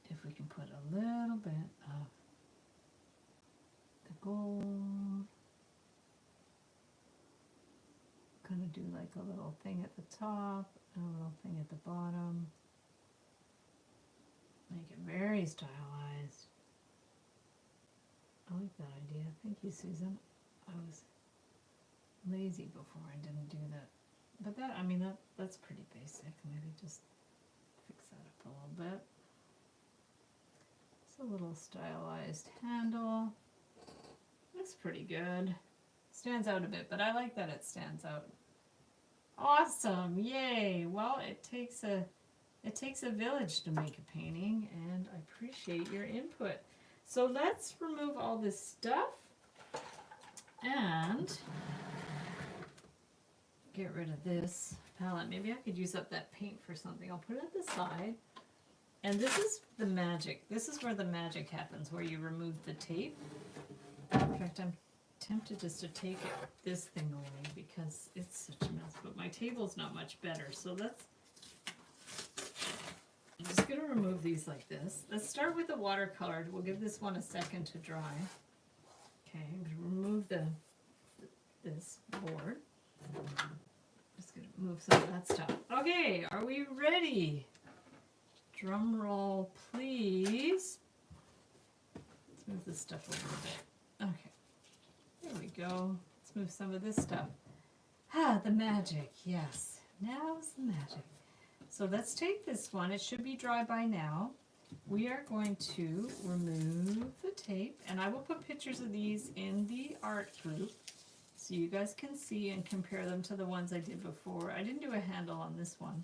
if we can put a little bit of the gold. Gonna do like a little thing at the top and a little thing at the bottom. Make it very stylized. I like that idea. Thank you, Susan. I was lazy before. I didn't do that. But that, I mean, that's pretty basic. Maybe just fix that up a little bit. It's a little stylized handle. Looks pretty good. Stands out a bit, but I like that it stands out. Awesome! Yay! Well, it takes a village to make a painting, and I appreciate your input. So let's remove all this stuff and get rid of this palette. Maybe I could use up that paint for something. I'll put it at the side. And this is the magic. This is where the magic happens, where you remove the tape. In fact, I'm tempted just to take this thing away because it's such a mess. But my table's not much better. So I'm just going to remove these like this. Let's start with the watercolor. We'll give this one a second to dry. Okay, I'm going to remove this board. Just going to move some of that stuff. Okay, are we ready? Drum roll, please. Let's move this stuff over a bit. Okay, there we go. Let's move some of this stuff. Ah, the magic, yes. Now's the magic. So let's take this one. It should be dry by now. We are going to remove the tape, and I will put pictures of these in the art group so you guys can see and compare them to the ones I did before. I didn't do a handle on this one,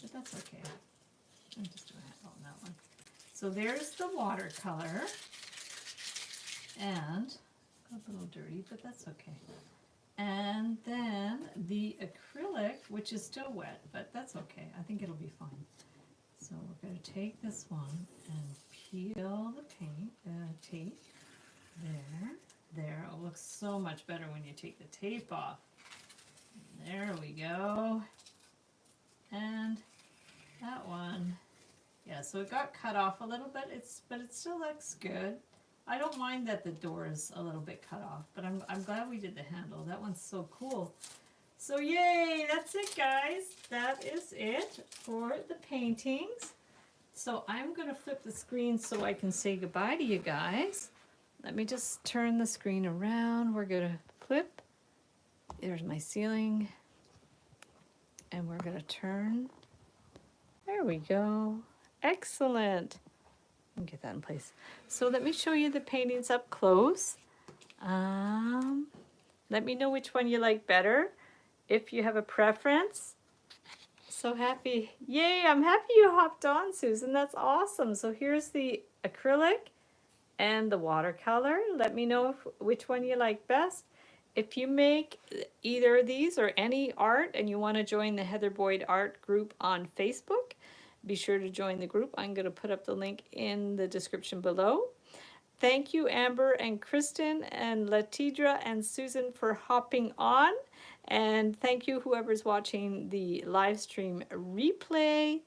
but that's okay. I'll just do a handle on that one. So there's the watercolor, and got a little dirty, but that's okay. And then the acrylic, which is still wet, but that's okay. I think it'll be fine. So we're going to take this one and peel the tape. There. It looks so much better when you take the tape off. There we go. And that one, yeah, so it got cut off a little bit, but it still looks good. I don't mind that the door is a little bit cut off, but I'm glad we did the handle. That one's so cool. So yay, that's it, guys. That is it for the paintings. So I'm going to flip the screen so I can say goodbye to you guys. Let me just turn the screen around. We're going to flip. There's my ceiling. And we're going to turn. There we go. Excellent. Let me get that in place. So let me show you the paintings up close. Let me know which one you like better. If you have a preference. So happy. Yay, I'm happy you hopped on, Susan. That's awesome. So here's the acrylic and the watercolor. Let me know which one you like best. If you make either of these or any art and you want to join the Heather Boyd Art group on Facebook, be sure to join the group. I'm going to put up the link in the description below. Thank you, Amber and Kristen and Latidra and Susan for hopping on. And thank you, whoever's watching the live stream replay.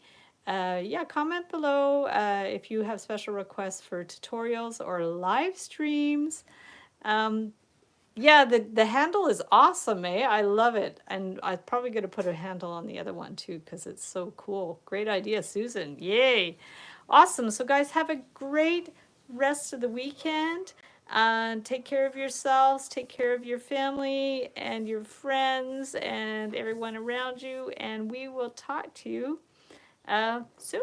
Yeah, comment below if you have special requests for tutorials or live streams. Yeah, the handle is awesome, eh? I love it. And I'm probably going to put a handle on the other one too because it's so cool. Great idea, Susan. Yay. Awesome. So guys, have a great rest of the weekend. Take care of yourselves, take care of your family and your friends and everyone around you, and we will talk to you soon.